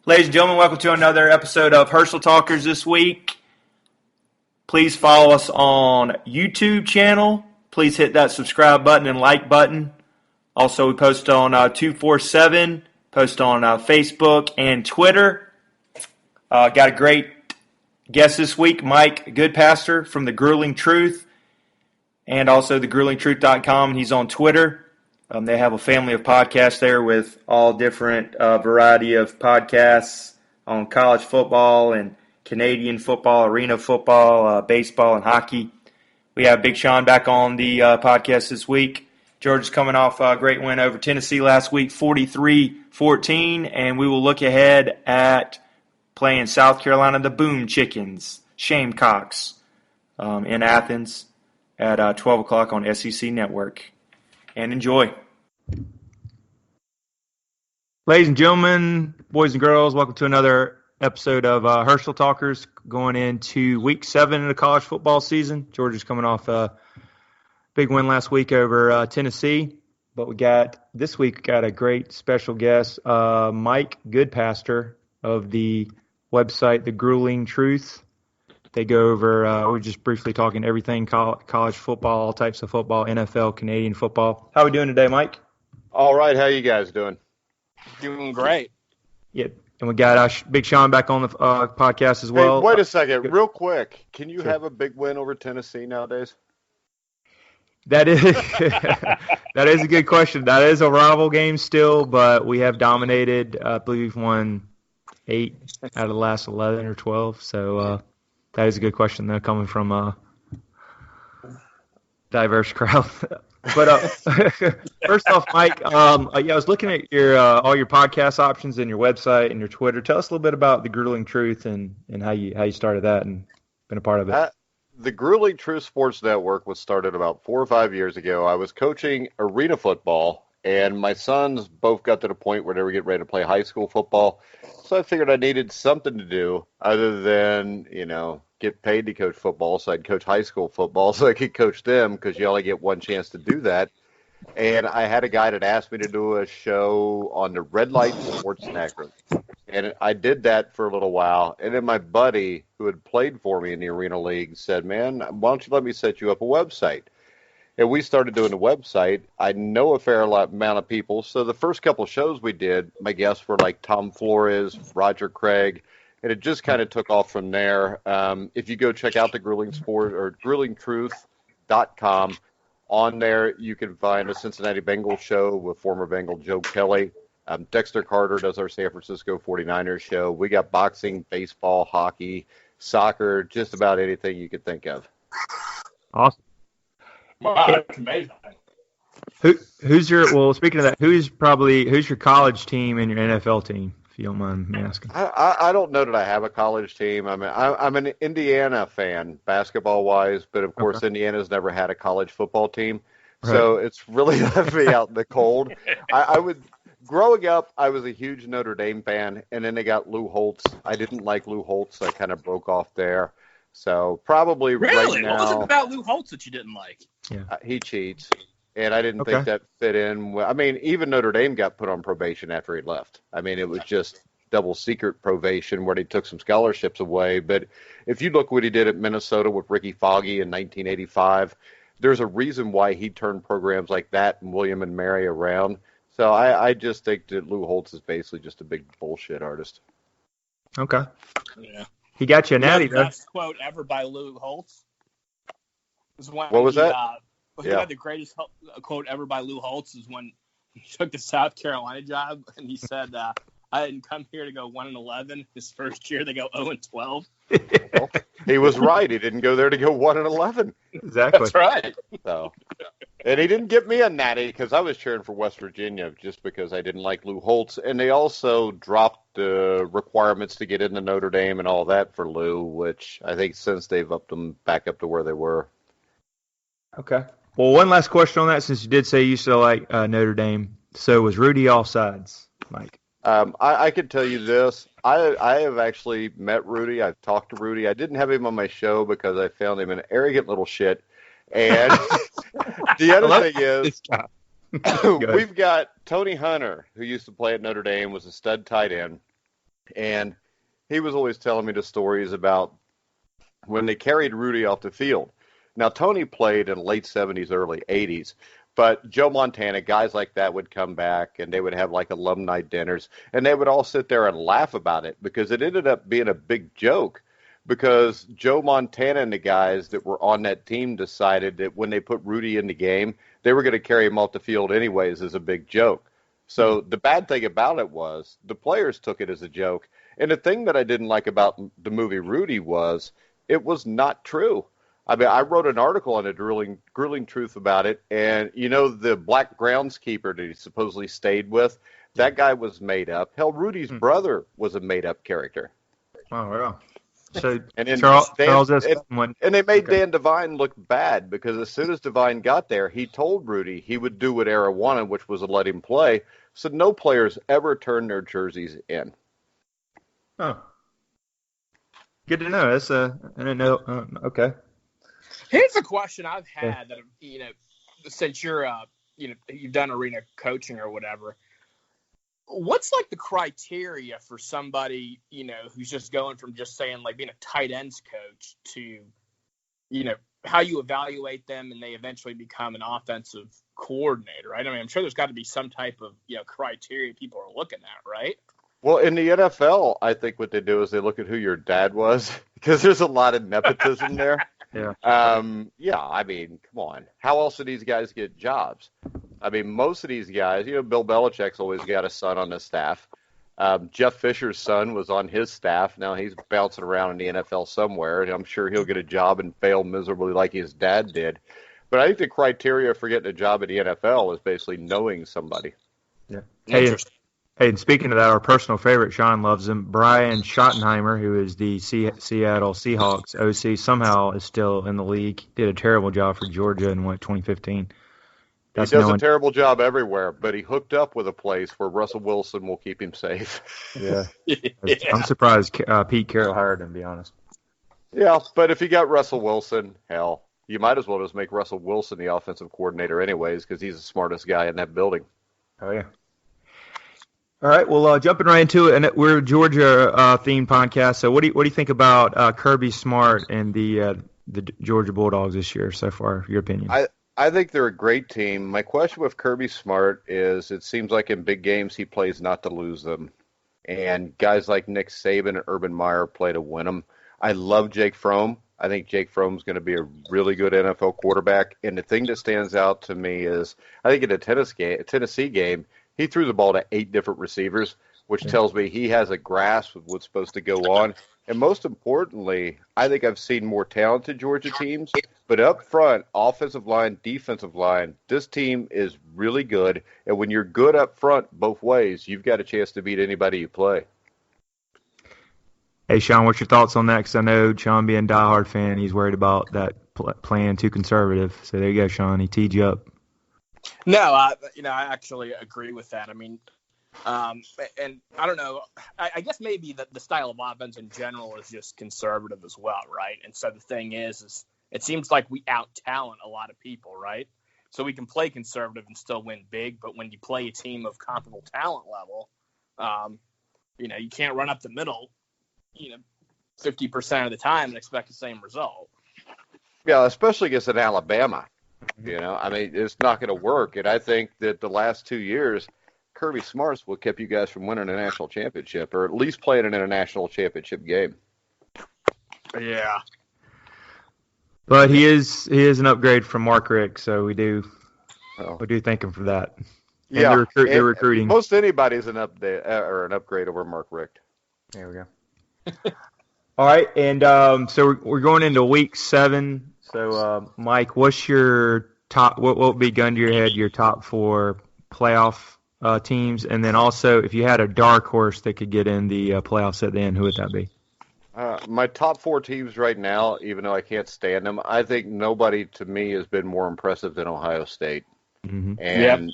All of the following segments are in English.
Ladies and gentlemen, welcome to another episode of Herschel Talkers this week. Please follow us on YouTube channel. Please hit that subscribe button and like button. Also, we post on 247, post on Facebook and Twitter. Got a great guest this week, Mike Goodpaster from the Grueling Truth, and also the GruelingTruth.com. He's on Twitter. They have a family of podcasts there with all different variety of podcasts on college football and Canadian football, arena football, baseball, and hockey. We have Big Sean back on the podcast this week. Georgia's coming off a great win over Tennessee last week, 43-14, and we will look ahead at playing South Carolina, the Boom Chickens, Shamecocks, in Athens at 12 o'clock on SEC Network. And enjoy. Ladies and gentlemen, boys and girls, welcome to another episode of Herschel Talkers, going into week 7 of the college football season. Georgia's coming off a big win last week over Tennessee, but this week we got a great special guest, Mike Goodpaster of the website The Grueling Truth. They go over, we're just briefly talking everything college football, all types of football, NFL, Canadian football. How are we doing today, Mike? All right. How you guys doing? Doing great. Yeah, and we got Big Sean back on the podcast as well. Hey, wait a second, real quick. Can you have a big win over Tennessee nowadays? That is that is a good question. That is a rival game still, but we have dominated. I believe we've won 8 out of the last 11 or 12. So that is a good question, though, coming from a diverse crowd. But first off, Mike, I was looking at your all your podcast options and your website and your Twitter. Tell us a little bit about the Grueling Truth and how you started that and been a part of it. The Grueling Truth Sports Network was started about 4 or 5 years ago. I was coaching arena football, and my sons both got to the point where they were getting ready to play high school football. So I figured I needed something to do other than, get paid to coach football. So I'd coach high school football so I could coach them, because you only get one chance to do that. And I had a guy that asked me to do a show on the Red Light Sports Network. And I did that for a little while. And then my buddy, who had played for me in the Arena League, said, man, why don't you let me set you up a website? And we started doing the website. I know a fair amount of people. So the first couple of shows we did, my guests were like Tom Flores, Roger Craig, and it just kind of took off from there. If you go check out the Grueling Sport or GruelingTruth.com, on there you can find a Cincinnati Bengals show with former Bengal Joe Kelly. Dexter Carter does our San Francisco 49ers show. We got boxing, baseball, hockey, soccer, just about anything you could think of. Awesome. Wow, that's amazing. Speaking of that, who's your college team and your NFL team, if you don't mind me asking? I don't know that I have a college team. I mean, I'm an Indiana fan, basketball-wise, but of course Indiana's never had a college football team. Right. So it's really left me out in the cold. Growing up, I was a huge Notre Dame fan, and then they got Lou Holtz. I didn't like Lou Holtz, so I kind of broke off there. So probably really? Right now. What was it about Lou Holtz that you didn't like? Yeah. He cheats, and I didn't think that fit in. I mean, even Notre Dame got put on probation after he left. I mean, it was just double secret probation where they took some scholarships away. But if you look what he did at Minnesota with Ricky Foggy in 1985, there's a reason why he turned programs like that and William and Mary around. So I just think that Lou Holtz is basically just a big bullshit artist. Okay. Yeah. He got you a natty, though. The best quote ever by Lou Holtz. What was that? The greatest quote ever by Lou Holtz is when he took the South Carolina job, and he said, I didn't come here to go 1-11. His first year, they go 0-12. Well, he was right. He didn't go there to go 1-11. Exactly. That's right. So, and he didn't get me a natty because I was cheering for West Virginia just because I didn't like Lou Holtz. And they also dropped the requirements to get into Notre Dame and all that for Lou, which I think since they've upped them back up to where they were. Okay. Well, one last question on that, since you did say you still like Notre Dame. So was Rudy offsides, Mike? I can tell you this. I have actually met Rudy. I've talked to Rudy. I didn't have him on my show because I found him an arrogant little shit. And the other thing is, we've got Tony Hunter, who used to play at Notre Dame, was a stud tight end. And he was always telling me the stories about when they carried Rudy off the field. Now, Tony played in the late 70s, early 80s, but Joe Montana, guys like that would come back, and they would have like alumni dinners, and they would all sit there and laugh about it because it ended up being a big joke because Joe Montana and the guys that were on that team decided that when they put Rudy in the game, they were going to carry him off the field anyways as a big joke. So the bad thing about it was the players took it as a joke. And the thing that I didn't like about the movie Rudy was it was not true. I mean, I wrote an article on the grueling truth about it, and you know the black groundskeeper that he supposedly stayed with, that guy was made up. Hell, Rudy's brother was a made-up character. Oh, wow. So and then Charles and they made Dan Devine look bad because as soon as Devine got there, he told Rudy he would do what Era wanted, which was to let him play. So no players ever turned their jerseys in. Oh, good to know. That's I didn't know. Okay. Here's a question I've had that since you're you've done arena coaching or whatever. What's like the criteria for somebody, who's just going from just saying like being a tight ends coach to, how you evaluate them and they eventually become an offensive coordinator, right? I mean, I'm sure there's got to be some type of, criteria people are looking at, right? Well, in the NFL, I think what they do is they look at who your dad was because there's a lot of nepotism there. Yeah. I mean, come on. How else do these guys get jobs? I mean, most of these guys, Bill Belichick's always got a son on the staff. Jeff Fisher's son was on his staff. Now he's bouncing around in the NFL somewhere, and I'm sure he'll get a job and fail miserably like his dad did. But I think the criteria for getting a job at the NFL is basically knowing somebody. Yeah. Hey, and speaking of that, our personal favorite, Sean loves him, Brian Schottenheimer, who is the Seattle Seahawks OC, somehow is still in the league. Did a terrible job for Georgia in 2015. He does a terrible job everywhere, but he hooked up with a place where Russell Wilson will keep him safe. Yeah. I'm surprised Pete Carroll hired him, to be honest. Yeah, but if you got Russell Wilson, hell, you might as well just make Russell Wilson the offensive coordinator anyways because he's the smartest guy in that building. Oh, yeah. All right, well, jumping right into it, and we're a Georgia-themed podcast. So, what do you think about Kirby Smart and the Georgia Bulldogs this year so far? Your opinion? I think they're a great team. My question with Kirby Smart is, it seems like in big games he plays not to lose them, and guys like Nick Saban and Urban Meyer play to win them. I love Jake Fromm. I think Jake Fromm's going to be a really good NFL quarterback. And the thing that stands out to me is, I think in the Tennessee game. He threw the ball to 8 different receivers, which tells me he has a grasp of what's supposed to go on. And most importantly, I think I've seen more talented Georgia teams, but up front, offensive line, defensive line, this team is really good. And when you're good up front both ways, you've got a chance to beat anybody you play. Hey, Sean, what's your thoughts on that? Because I know Sean, being a diehard fan, he's worried about that playing too conservative. So there you go, Sean. He teed you up. No, I actually agree with that. I mean, and I don't know. I guess maybe the style of offense in general is just conservative as well, right? And so the thing is it seems like we out-talent a lot of people, right? So we can play conservative and still win big, but when you play a team of comparable talent level, you can't run up the middle, 50% of the time and expect the same result. Yeah, especially against an Alabama. I mean, it's not going to work. And I think that the last 2 years, Kirby Smart's what kept you guys from winning a national championship, or at least playing in a national championship game. Yeah. But he is an upgrade from Mark Richt, so we do thank him for that. And yeah, they're recruiting. Most anybody is an upgrade over Mark Richt. There we go. All right, and so we're going into week 7. So, Mike, what's your top? What would be gun to your head? Your top 4 playoff teams, and then also if you had a dark horse that could get in the playoffs at the end, who would that be? My top 4 teams right now, even though I can't stand them, I think nobody to me has been more impressive than Ohio State. Mm-hmm. And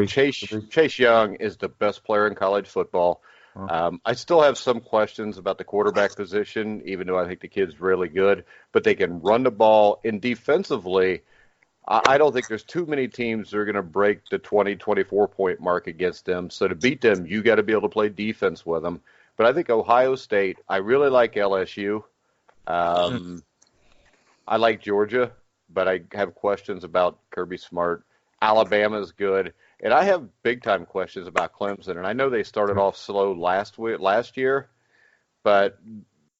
Chase Young is the best player in college football. I still have some questions about the quarterback position, even though I think the kid's really good. But they can run the ball. And defensively, I don't think there's too many teams that are going to break the 20, 24-point mark against them. So to beat them, you got to be able to play defense with them. But I think Ohio State, I really like LSU. I like Georgia, but I have questions about Kirby Smart. Alabama's good. And I have big-time questions about Clemson. And I know they started off slow last year, but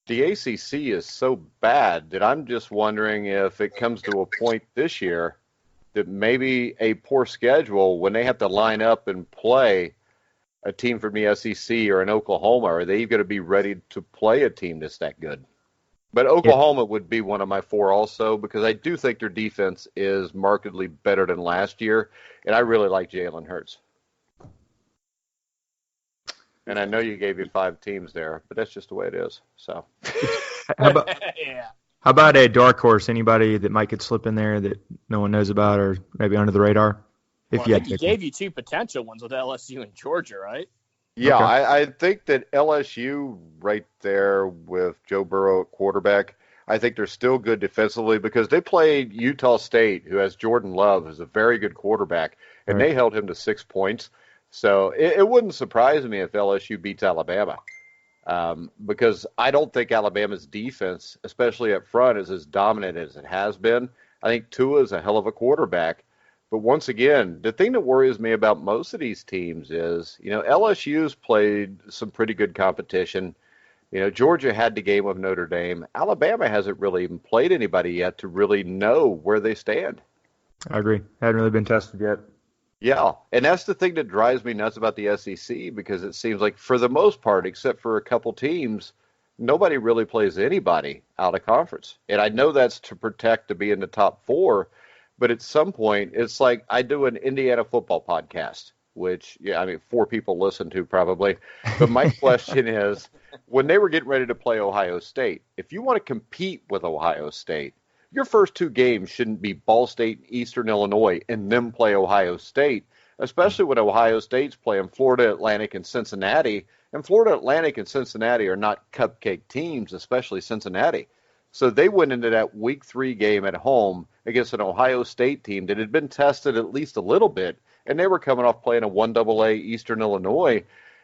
the ACC is so bad that I'm just wondering if it comes to a point this year that maybe a poor schedule, when they have to line up and play a team from the SEC or an Oklahoma, are they going to be ready to play a team that's that good? But Oklahoma would be one of my four also, because I do think their defense is markedly better than last year, and I really like Jalen Hurts. And I know you gave you 5 teams there, but that's just the way it is. So, how about a dark horse? Anybody that might get slip in there that no one knows about, or maybe under the radar? I think he gave you 2 potential ones with LSU and Georgia, right? Yeah, Okay. I think that LSU right there with Joe Burrow at quarterback, I think they're still good defensively because they played Utah State, who has Jordan Love, who's a very good quarterback, and they held him to 6 points. So it wouldn't surprise me if LSU beats Alabama, because I don't think Alabama's defense, especially up front, is as dominant as it has been. I think Tua is a hell of a quarterback. But once again, the thing that worries me about most of these teams is, LSU's played some pretty good competition. Georgia had the game of Notre Dame. Alabama hasn't really even played anybody yet to really know where they stand. I agree. Hadn't really been tested yet. Yeah, and that's the thing that drives me nuts about the SEC, because it seems like for the most part, except for a couple teams, nobody really plays anybody out of conference. And I know that's to protect to be in the top 4, but at some point, it's like I do an Indiana football podcast, which, 4 people listen to probably. But my question is, when they were getting ready to play Ohio State, if you want to compete with Ohio State, your first 2 games shouldn't be Ball State and Eastern Illinois and then play Ohio State, especially when Ohio State's playing Florida Atlantic and Cincinnati. And Florida Atlantic and Cincinnati are not cupcake teams, especially Cincinnati. So they went into that week 3 game at home against an Ohio State team that had been tested at least a little bit, and they were coming off playing a 1AA Eastern Illinois.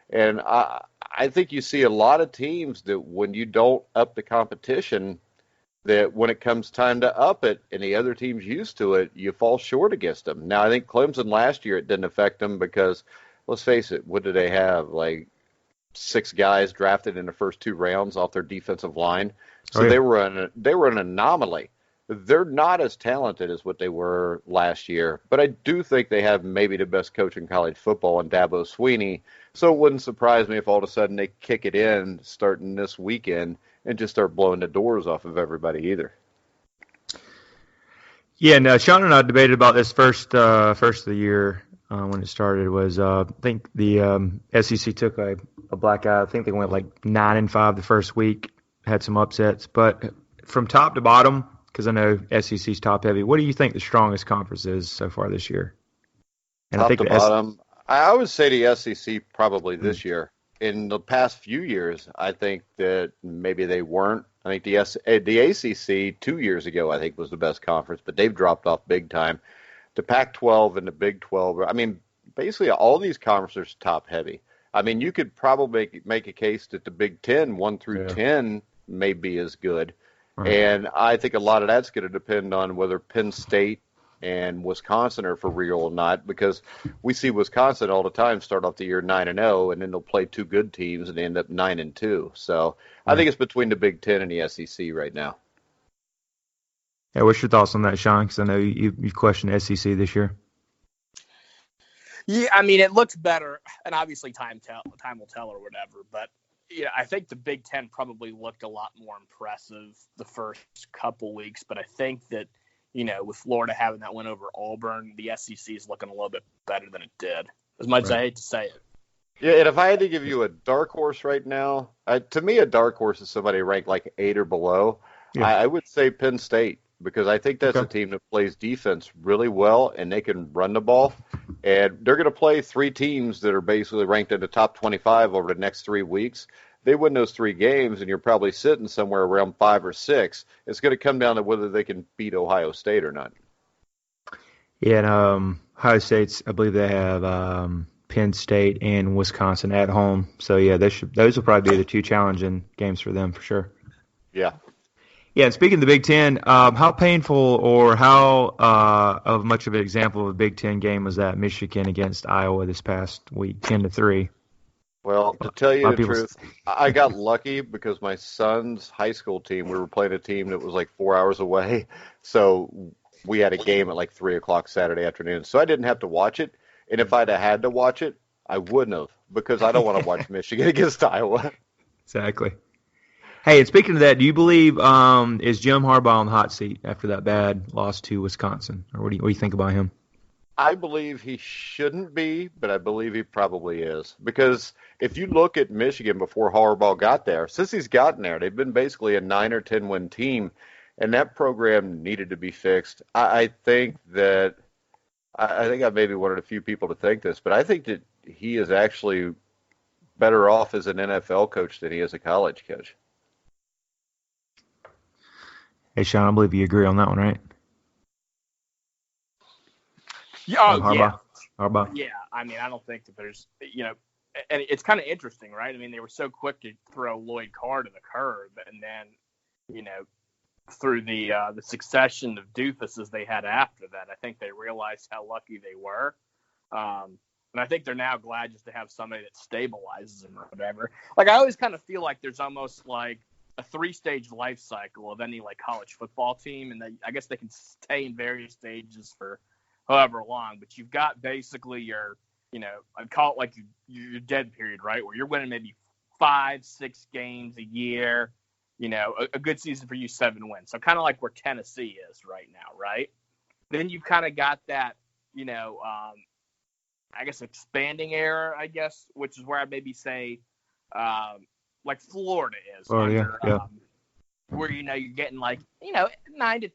And I think you see a lot of teams that when you don't up the competition, that when it comes time to up it and the other team's used to it, you fall short against them. Now, I think Clemson last year, it didn't affect them because, let's face it, what did they have? Like 6 guys drafted in the first 2 rounds off their defensive line. So they were an anomaly. They're not as talented as what they were last year, but I do think they have maybe the best coach in college football in Dabo Swinney. So it wouldn't surprise me if all of a sudden they kick it in starting this weekend and just start blowing the doors off of everybody either. Yeah, and Sean and I debated about this first of the year when it started. Was I think the SEC took a black eye. I think they went like 9-5 the first week, had some upsets, but from top to bottom, because I know SEC's top heavy. What do you think the strongest conference is so far this year? And top I think to bottom, I would say the SEC probably this year. In the past few years, I think that maybe they weren't. I think the ACC 2 years ago, I think, was the best conference, but they've dropped off big time. The Pac-12 and the Big 12, basically all these conferences are top heavy. You could probably make a case that the Big 10, 1 through 10, may be as good. Right. And I think a lot of that's going to depend on whether Penn State and Wisconsin are for real or not, because we see Wisconsin all the time start off the year 9-0, and then they'll play 2 good teams and they end up 9-2. So I think it's between the Big 10 and the SEC right now. Yeah, what's your thoughts on that, Sean? Because I know you've questioned SEC this year. Yeah, it looks better, and obviously time will tell or whatever. But I think the Big 10 probably looked a lot more impressive the first couple weeks. But I think that with Florida having that win over Auburn, the SEC is looking a little bit better than it did. As much as I hate to say it. Yeah, and if I had to give you a dark horse right now, to me a dark horse is somebody ranked like 8 or below. Yeah. I would say Penn State, because I think that's a team that plays defense really well and they can run the ball. And they're going to play 3 teams that are basically ranked in the top 25 over the next 3 weeks. They win those 3 games, and you're probably sitting somewhere around 5 or 6. It's going to come down to whether they can beat Ohio State or not. Yeah, and Ohio State's, I believe they have Penn State and Wisconsin at home. So yeah, those will probably be the two challenging games for them for sure. Yeah. Yeah, and speaking of the Big Ten, how painful or how of much of an example of a Big Ten game was that Michigan against Iowa this past week, 10-3? Well, to tell A you lot the of people. truth, I got lucky because my son's high school team, we were playing a team that was like 4 hours away. So we had a game at like 3 o'clock Saturday afternoon. So I didn't have to watch it. And if I'd have had to watch it, I wouldn't have because I don't want to watch Michigan against Iowa. Exactly. Hey, and speaking of that, do you believe is Jim Harbaugh on the hot seat after that bad loss to Wisconsin, or what do you think about him? I believe he shouldn't be, but I believe he probably is. Because if you look at Michigan before Harbaugh got there, since he's gotten there, they've been basically a 9 or 10 win team, and that program needed to be fixed. I think that I think I may be one of the few people to think this, but I think that he is actually better off as an NFL coach than he is a college coach. Hey, Sean, I believe you agree on that one, right? Oh, Harbaugh. yeah. Harbaugh. Yeah, I mean, I don't think that there's, and it's kind of interesting, right? I mean, they were so quick to throw Lloyd Carr to the curb, and then, through the succession of doofuses they had after that, I think they realized how lucky they were. And I think they're now glad just to have somebody that stabilizes them or whatever. Like, I always kind of feel like there's almost like a 3-stage life cycle of any like college football team, and I guess they can stay in various stages for however long. But you've got basically your, I'd call it like your dead period, right, where you're winning maybe 5-6 games a year. A good season for you, 7 wins. So kind of like where Tennessee is right now, right? Then you've kind of got that, I guess expanding era, I guess, which is where I maybe say, like Florida is. Yeah. Where, you're getting like, 9 to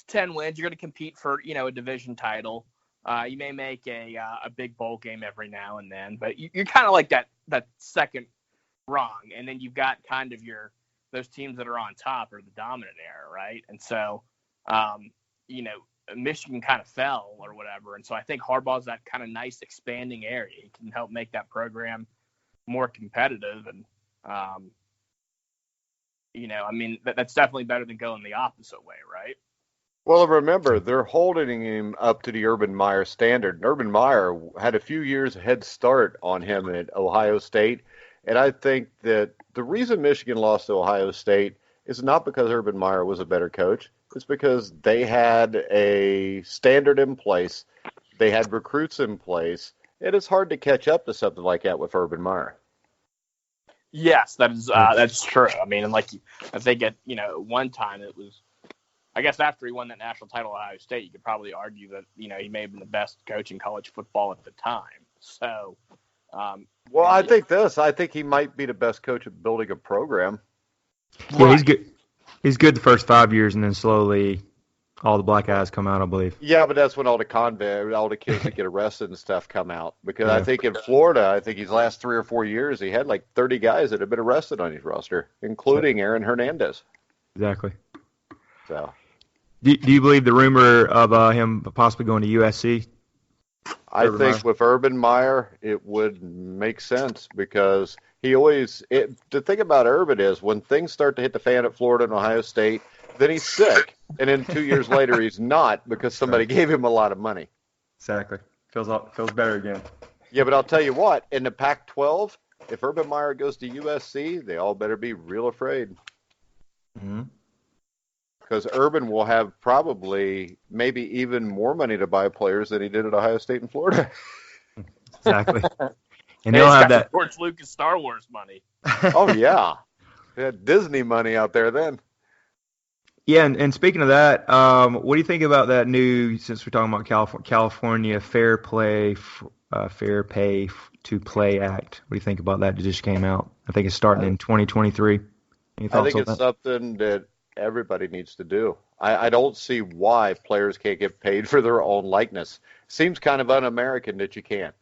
10 wins. You're going to compete for, a division title. You may make a big bowl game every now and then, but you're kind of like that second rung. And then you've got kind of those teams that are on top are the dominant era, right? And so, Michigan kind of fell or whatever. And so I think Harbaugh's that kind of nice expanding area. He can help make that program more competitive. And, that's definitely better than going the opposite way, right? Well, remember, they're holding him up to the Urban Meyer standard. And Urban Meyer had a few years head start on him at Ohio State. And I think that the reason Michigan lost to Ohio State is not because Urban Meyer was a better coach. It's because they had a standard in place. They had recruits in place. It is hard to catch up to something like that with Urban Meyer. Yes, that's true. I mean, and I think at one time it was, I guess after he won that national title at Ohio State, you could probably argue that he may have been the best coach in college football at the time. So, well, I think he might be the best coach at building a program. Yeah, he's good. He's good the first 5 years, and then slowly all the black eyes come out, I believe. Yeah, but that's when all the kids that get arrested and stuff come out. Because I think in Florida, his last 3 or 4 years, he had like 30 guys that had been arrested on his roster, including Aaron Hernandez. Exactly. So, do you believe the rumor of him possibly going to USC? I think with Urban Meyer, it would make sense because the thing about Urban is when things start to hit the fan at Florida and Ohio State, then he's sick. And then 2 years later, he's not because somebody gave him a lot of money. Exactly. Feels better again. Yeah, but I'll tell you what, in the Pac-12, if Urban Meyer goes to USC, they all better be real afraid. Mm-hmm. Because Urban will have probably maybe even more money to buy players than he did at Ohio State and Florida. Exactly. And they'll have that George Lucas Star Wars money. Oh, yeah. They had Disney money out there then. Yeah, and speaking of that, what do you think about that new, since we're talking about California Fair Pay to Play Act? What do you think about that? It just came out. I think it's starting in 2023. I think it's something that everybody needs to do. I don't see why players can't get paid for their own likeness. Seems kind of un-American that you can't.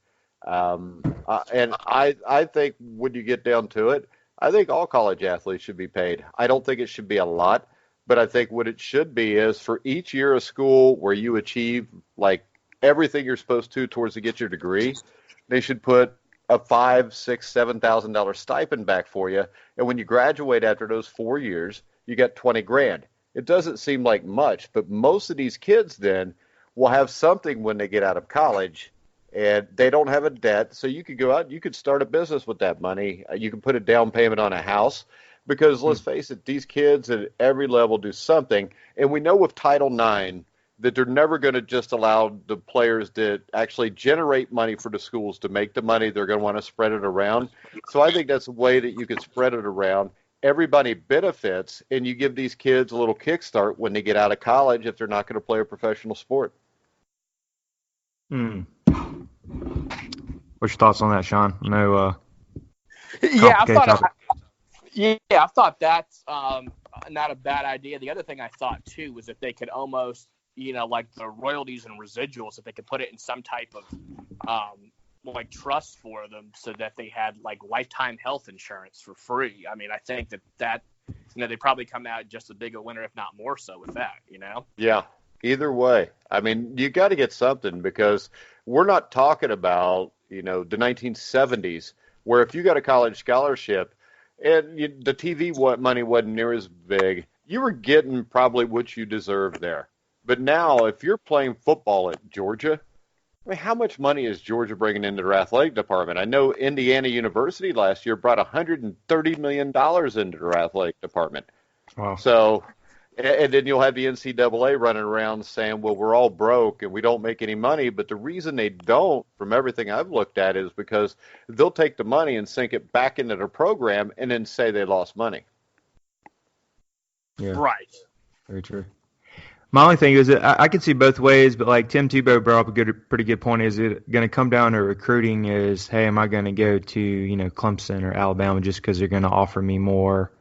And I think when you get down to it, I think all college athletes should be paid. I don't think it should be a lot, but I think what it should be is for each year of school where you achieve like everything you're supposed to towards to get your degree, they should put a $5,000, $6,000, $7,000 stipend back for you. And when you graduate after those 4 years, you get 20 grand. It doesn't seem like much, but most of these kids then will have something when they get out of college, and they don't have a debt. So you could go out, you could start a business with that money. You can put a down payment on a house, because let's face it, these kids at every level do something. And we know with Title IX that they're never going to just allow the players that actually generate money for the schools to make the money. They're going to want to spread it around. So I think that's a way that you could spread it around. Everybody benefits, and you give these kids a little kickstart when they get out of college if they're not going to play a professional sport. What's your thoughts on that, Sean? No. I thought that's not a bad idea. The other thing I thought too was if they could almost, like the royalties and residuals, if they could put it in some type of like trust for them, so that they had like lifetime health insurance for free. I mean, I think that they probably come out just as big a winner, if not more so, with that. Yeah. Either way, I mean, you got to get something, because we're not talking about the 1970s, where if you got a college scholarship and the TV money wasn't near as big, you were getting probably what you deserved there. But now, if you're playing football at Georgia, I mean, how much money is Georgia bringing into their athletic department? I know Indiana University last year brought $130 million into their athletic department. Wow. So, and then you'll have the NCAA running around saying, well, we're all broke and we don't make any money. But the reason they don't, from everything I've looked at, is because they'll take the money and sink it back into their program and then say they lost money. Yeah. Right. Very true. My only thing is that I can see both ways, but like Tim Tebow brought up a pretty good point. Is it going to come down to recruiting? Is, hey, am I going to go to Clemson or Alabama just because they're going to offer me more,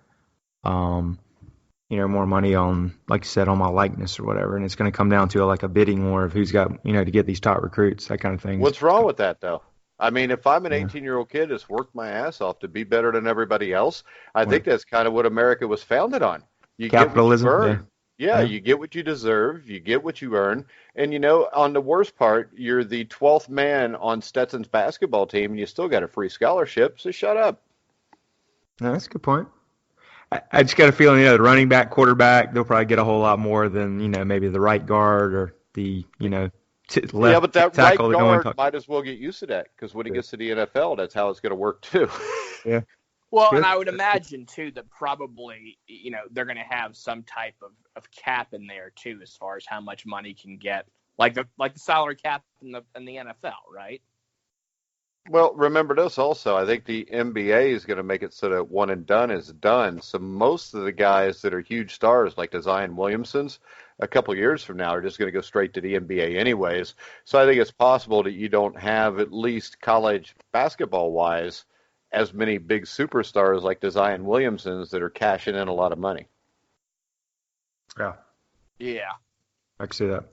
more money on, like you said, on my likeness or whatever? And it's going to come down to like a bidding war of who's got to get these top recruits, that kind of thing. What's wrong with that though? I mean, if I'm an 18-year-old kid that's worked my ass off to be better than everybody else, I think that's kind of what America was founded on. You Capitalism. Get what you earn. Yeah, you get what you deserve, you get what you earn. And, on the worst part, you're the 12th man on Stetson's basketball team, and you still got a free scholarship, so shut up. No, that's a good point. I just got a feeling, the running back, quarterback, they'll probably get a whole lot more than, maybe the right guard or the, left yeah, but that right tackle guard might as well get used to that, because when he gets to the NFL, that's how it's going to work too. Yeah. Well, and I would imagine, too, that probably, they're going to have some type of cap in there, too, as far as how much money can get, like the salary cap in the NFL, right? Well, remember this also. I think the NBA is going to make it so that one and done is done. So most of the guys that are huge stars, like the Zion Williamsons, a couple of years from now are just going to go straight to the NBA anyways. So I think it's possible that you don't have, at least college basketball-wise, as many big superstars like the Zion Williamsons that are cashing in a lot of money. Yeah. Yeah. I can see that.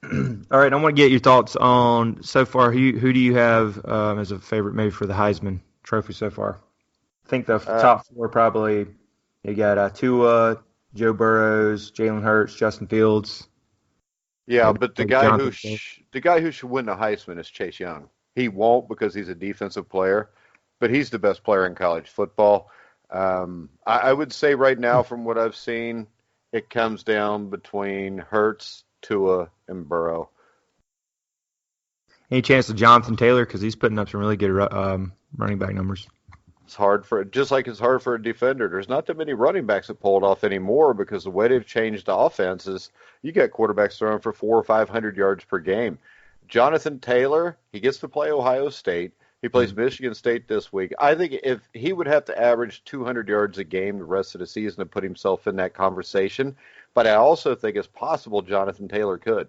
All right, I want to get your thoughts on, so far, who do you have as a favorite maybe for the Heisman Trophy so far? I think the top four probably, you got Tua, Joe Burrows, Jalen Hurts, Justin Fields. Yeah, but the guy who should win the Heisman is Chase Young. He won't, because he's a defensive player, but he's the best player in college football. I would say right now, from what I've seen, it comes down between Hurts, Tua, and Burrow. Any chance of Jonathan Taylor, because he's putting up some really good running back numbers? It's hard just like it's hard for a defender. There's not that many running backs that pull it off anymore, because the way they've changed the offense is you got quarterbacks throwing for 400 or 500 yards per game. Jonathan Taylor, he gets to play Ohio State. He plays Michigan State this week. I think if he would have to average 200 yards a game the rest of the season to put himself in that conversation. But I also think it's possible Jonathan Taylor could.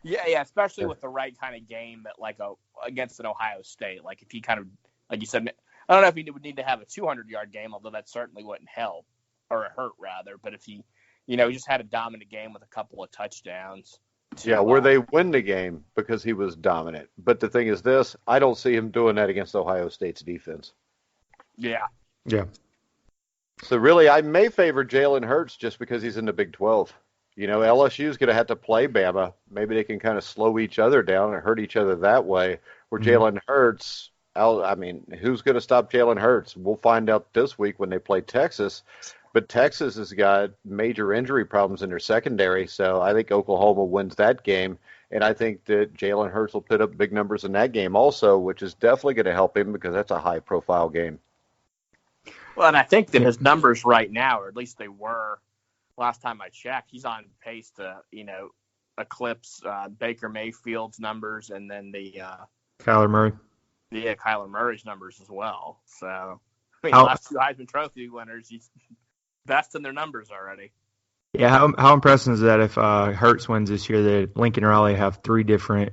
Yeah, especially with the right kind of game that against an Ohio State. Like if he kind of, like you said, I don't know if he would need to have a 200-yard game, although that certainly wouldn't help, or hurt rather. But if he, just had a dominant game with a couple of touchdowns. Where they win the game because he was dominant. But the thing is this, I don't see him doing that against Ohio State's defense. Yeah. Yeah. So really, I may favor Jalen Hurts just because he's in the Big 12. LSU's going to have to play Bama. Maybe they can kind of slow each other down and hurt each other that way. Where Mhm. Jalen Hurts, who's going to stop Jalen Hurts? We'll find out this week when they play Texas. But Texas has got major injury problems in their secondary, so I think Oklahoma wins that game. And I think that Jalen Hurts will put up big numbers in that game also, which is definitely going to help him because that's a high-profile game. Well, and I think that his numbers right now, or at least they were last time I checked, he's on pace to, eclipse Baker Mayfield's numbers and then the Kyler Murray. Kyler Murray's numbers as well. So, the How- last two Heisman Trophy winners, he's best in their numbers already. Yeah, how impressive is that if Hurts wins this year that Lincoln Riley have 3 different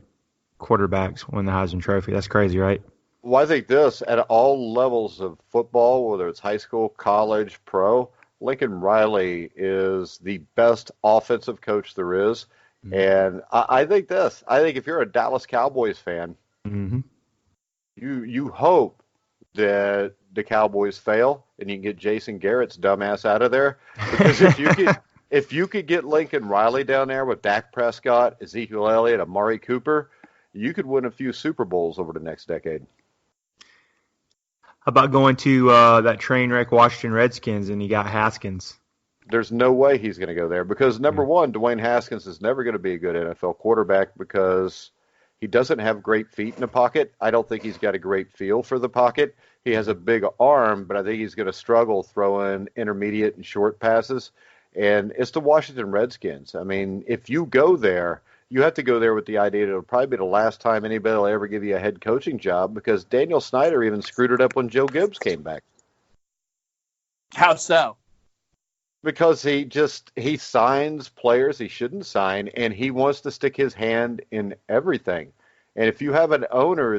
quarterbacks win the Heisman Trophy? That's crazy, right? Well, I think this, at all levels of football, whether it's high school, college, pro, Lincoln Riley is the best offensive coach there is. Mhm. And I think this. I think if you're a Dallas Cowboys fan, Mm-hmm. you hope that the Cowboys fail and you can get Jason Garrett's dumbass out of there. Because if you could get Lincoln Riley down there with Dak Prescott, Ezekiel Elliott, Amari Cooper, you could win a few Super Bowls over the next decade. How about going to that train wreck Washington Redskins and you got Haskins? There's no way he's going to go there because, number one, Dwayne Haskins is never going to be a good NFL quarterback because he doesn't have great feet in the pocket. I don't think he's got a great feel for the pocket. He has a big arm, but I think he's going to struggle throwing intermediate and short passes. And it's the Washington Redskins. I mean, if you go there, you have to go there with the idea that it'll probably be the last time anybody will ever give you a head coaching job because Daniel Snyder even screwed it up when Joe Gibbs came back. How so? Because he signs players he shouldn't sign, and he wants to stick his hand in everything. And if you have an owner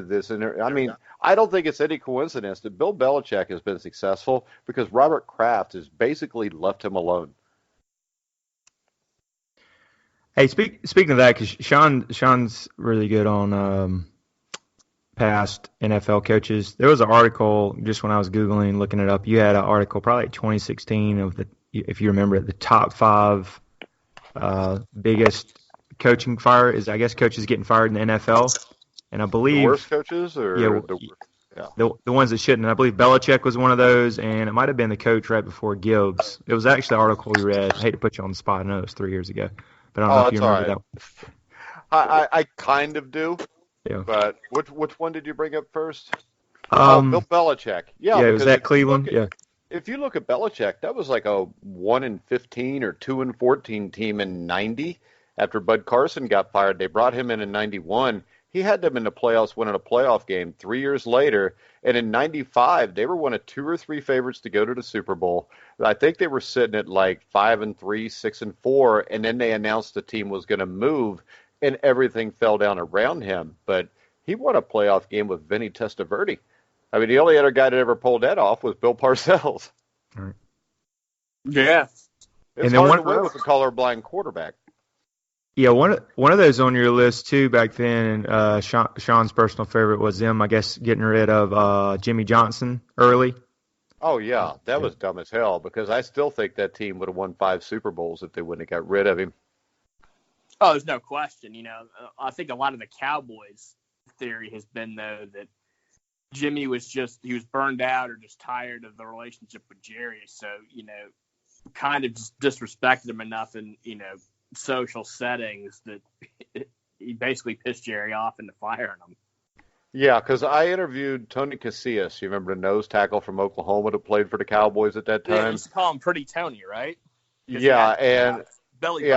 I don't think it's any coincidence that Bill Belichick has been successful because Robert Kraft has basically left him alone. Hey, speaking of that, because Sean's really good on past NFL coaches. There was an article just when I was Googling, looking it up. You had an article probably 2016 of if you remember it, the top 5 biggest coaching coaches getting fired in the NFL. And I believe The worst coaches or the ones that shouldn't. And I believe Belichick was one of those, and it might have been the coach right before Gibbs. It was actually the article we read. I hate to put you on the spot. I know it was 3 years ago, but I don't know if you remember that. I kind of do. Yeah. But which one did you bring up first? Bill Belichick. Yeah, it was at Cleveland. If you look at Belichick, that was like a 1-15 or 2-14 team in '90. After Bud Carson got fired, they brought him in '91. He had them in the playoffs, winning a playoff game 3 years later. And in '95, they were one of 2 or 3 favorites to go to the Super Bowl. I think they were sitting at like 5-3, 6-4, and then they announced the team was going to move, and everything fell down around him. But he won a playoff game with Vinny Testaverde. I mean, the only other guy that ever pulled that off was Bill Parcells. Right. Yeah. It's hard to win with a colorblind quarterback. Yeah, one of those on your list too back then. Sean's personal favorite was them, I guess, getting rid of Jimmy Johnson early. Oh yeah, that was dumb as hell because I still think that team would have won 5 Super Bowls if they wouldn't have got rid of him. Oh, there's no question. I think a lot of the Cowboys theory has been though that Jimmy was burned out or just tired of the relationship with Jerry, so kind of just disrespected him enough in social settings that he basically pissed Jerry off into firing him. Yeah, because I interviewed Tony Casillas. You remember the nose tackle from Oklahoma that played for the Cowboys at that time? Yeah, you used to call him Pretty Tony, right? Yeah, belly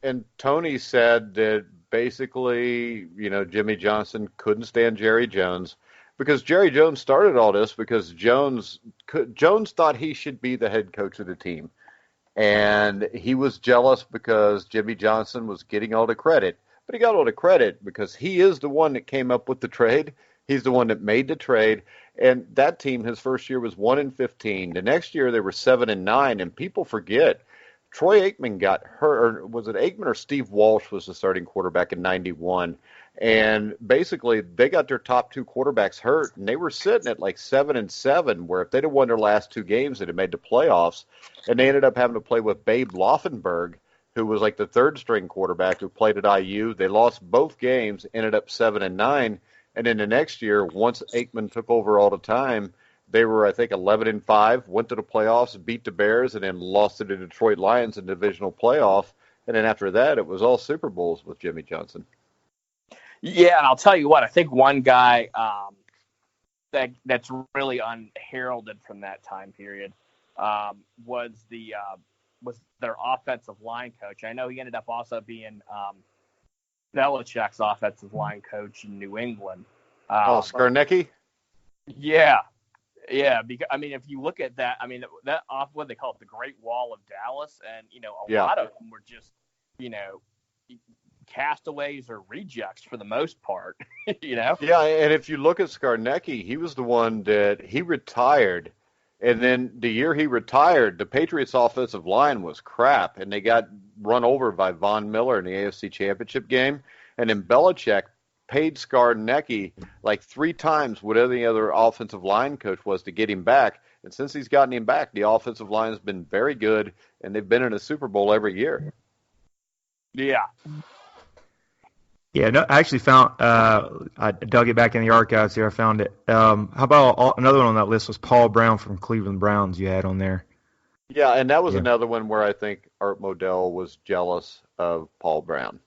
and Tony said that basically, Jimmy Johnson couldn't stand Jerry Jones because Jerry Jones started all this because Jones thought he should be the head coach of the team. And he was jealous because Jimmy Johnson was getting all the credit. But he got all the credit because he is the one that came up with the trade. He's the one that made the trade. And that team, his first year was 1-15. The next year they were 7-9. And people forget, Troy Aikman got hurt. Or was it Aikman or Steve Walsh was the starting quarterback in '91? And basically they got their top 2 quarterbacks hurt. And they were sitting at like 7-7, where if they'd have won their last 2 games, they'd have made the playoffs. And they ended up having to play with Babe Loffenberg, who was like the third string quarterback who played at IU. They lost both games, ended up 7-9, and then the next year, once Aikman took over all the time, they were, I think, 11-5, went to the playoffs, beat the Bears, and then lost to the Detroit Lions in the divisional playoff. And then after that, it was all Super Bowls with Jimmy Johnson. Yeah, and I'll tell you what, I think one guy that's really unheralded from that time period was their offensive line coach. I know he ended up also being Belichick's offensive line coach in New England. Skarnecki? Yeah. Because I mean, if you look at that, I mean, that off what they call it, the Great Wall of Dallas, and a lot of them were just castaways or rejects for the most part. Yeah, and if you look at Skarnecki, he was the one that he retired, and then the year he retired, the Patriots' offensive line was crap, and they got run over by Von Miller in the AFC Championship game, and then Belichick paid Skarnecki like 3 times what any other offensive line coach was to get him back, and since he's gotten him back, the offensive line has been very good, and they've been in a Super Bowl every year. Yeah. Yeah, no, I actually found, I dug it back in the archives here. I found it. How about another one on that list was Paul Brown from Cleveland Browns you had on there. Yeah, and that was another one where I think Art Modell was jealous of Paul Brown.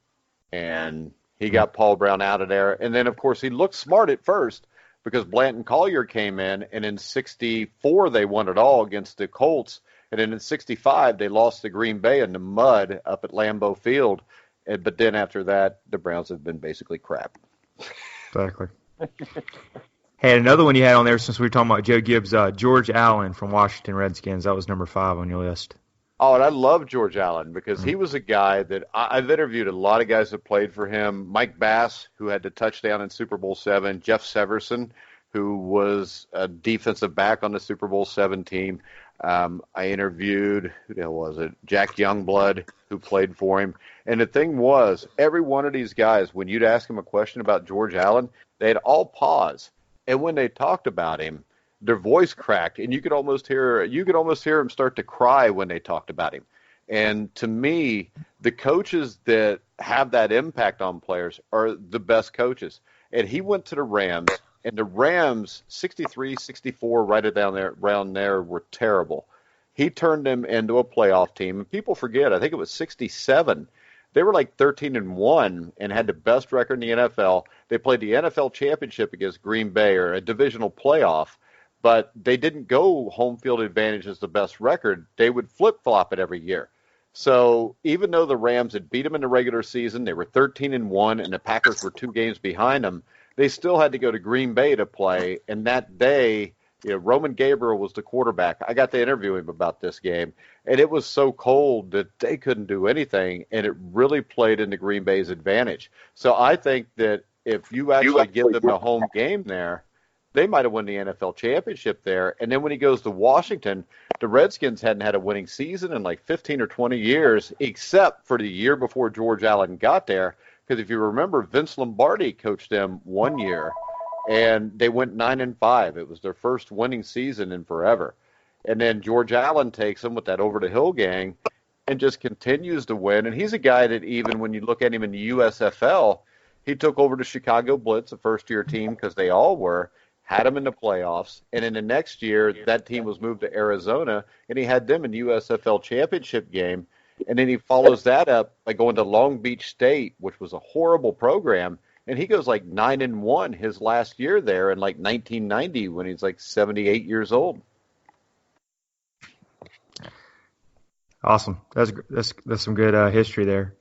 And he got Paul Brown out of there. And then, of course, he looked smart at first because Blanton Collier came in, and in 64 they won it all against the Colts. And then in 65 they lost to Green Bay in the mud up at Lambeau Field. But then after that, the Browns have been basically crap. Exactly. Hey, another one you had on there since we were talking about Joe Gibbs, George Allen from Washington Redskins. That was number 5 on your list. Oh, and I love George Allen because he was a guy that I've interviewed a lot of guys that played for him. Mike Bass, who had the touchdown in Super Bowl VII. Jeff Severson, who was a defensive back on the Super Bowl VII team. I interviewed, who the hell was it? Jack Youngblood, who played for him. And the thing was, every one of these guys, when you'd ask them a question about George Allen, they'd all pause. And when they talked about him, their voice cracked, and you could almost hear them start to cry when they talked about him. And to me, the coaches that have that impact on players are the best coaches. And he went to the Rams, and the Rams, 63, 64, right around there, were terrible. He turned them into a playoff team. And people forget, I think it was 67. They were like 13-1 and had the best record in the NFL. They played the NFL championship against Green Bay, or a divisional playoff, but they didn't go home field advantage as the best record. They would flip-flop it every year. So even though the Rams had beat them in the regular season, they were 13-1, and the Packers were 2 games behind them, they still had to go to Green Bay to play. And that day, Roman Gabriel was the quarterback. I got to interview him about this game, and it was so cold that they couldn't do anything, and it really played into Green Bay's advantage. So I think that if you actually give them a home game there, they might have won the NFL championship there. And then when he goes to Washington, the Redskins hadn't had a winning season in like 15 or 20 years, except for the year before George Allen got there. Because if you remember, Vince Lombardi coached them 1 year, and they went 9-5. It was their first winning season in forever. And then George Allen takes them with that over-the-hill gang and just continues to win. And he's a guy that even when you look at him in the USFL, he took over the Chicago Blitz, a first-year team, because they all were, had them in the playoffs. And in the next year, that team was moved to Arizona, and he had them in the USFL championship game. And then he follows that up by going to Long Beach State, which was a horrible program. And he goes like 9-1 his last year there in like 1990 when he's like 78 years old. Awesome. That's some good history there.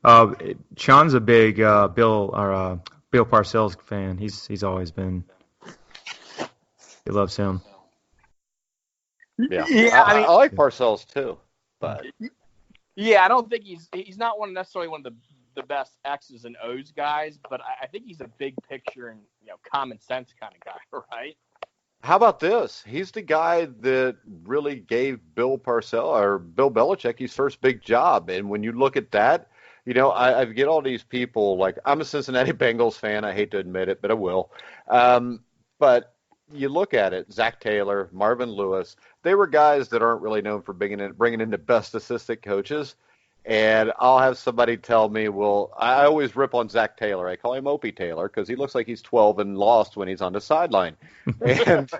Sean's a big Bill Parcells fan. He's always been. He loves him. Yeah, I like Parcells too, but yeah, I don't think he's not necessarily one of the best X's and O's guys, but I think he's a big picture and common sense kind of guy, right? How about this? He's the guy that really gave Bill Belichick his first big job. And when you look at that, I get all these people, like, I'm a Cincinnati Bengals fan. I hate to admit it, but I will. But you look at it, Zach Taylor, Marvin Lewis, they were guys that aren't really known for bringing in the best assistant coaches. And I'll have somebody tell me, well, I always rip on Zach Taylor. I call him Opie Taylor because he looks like he's 12 and lost when he's on the sideline. And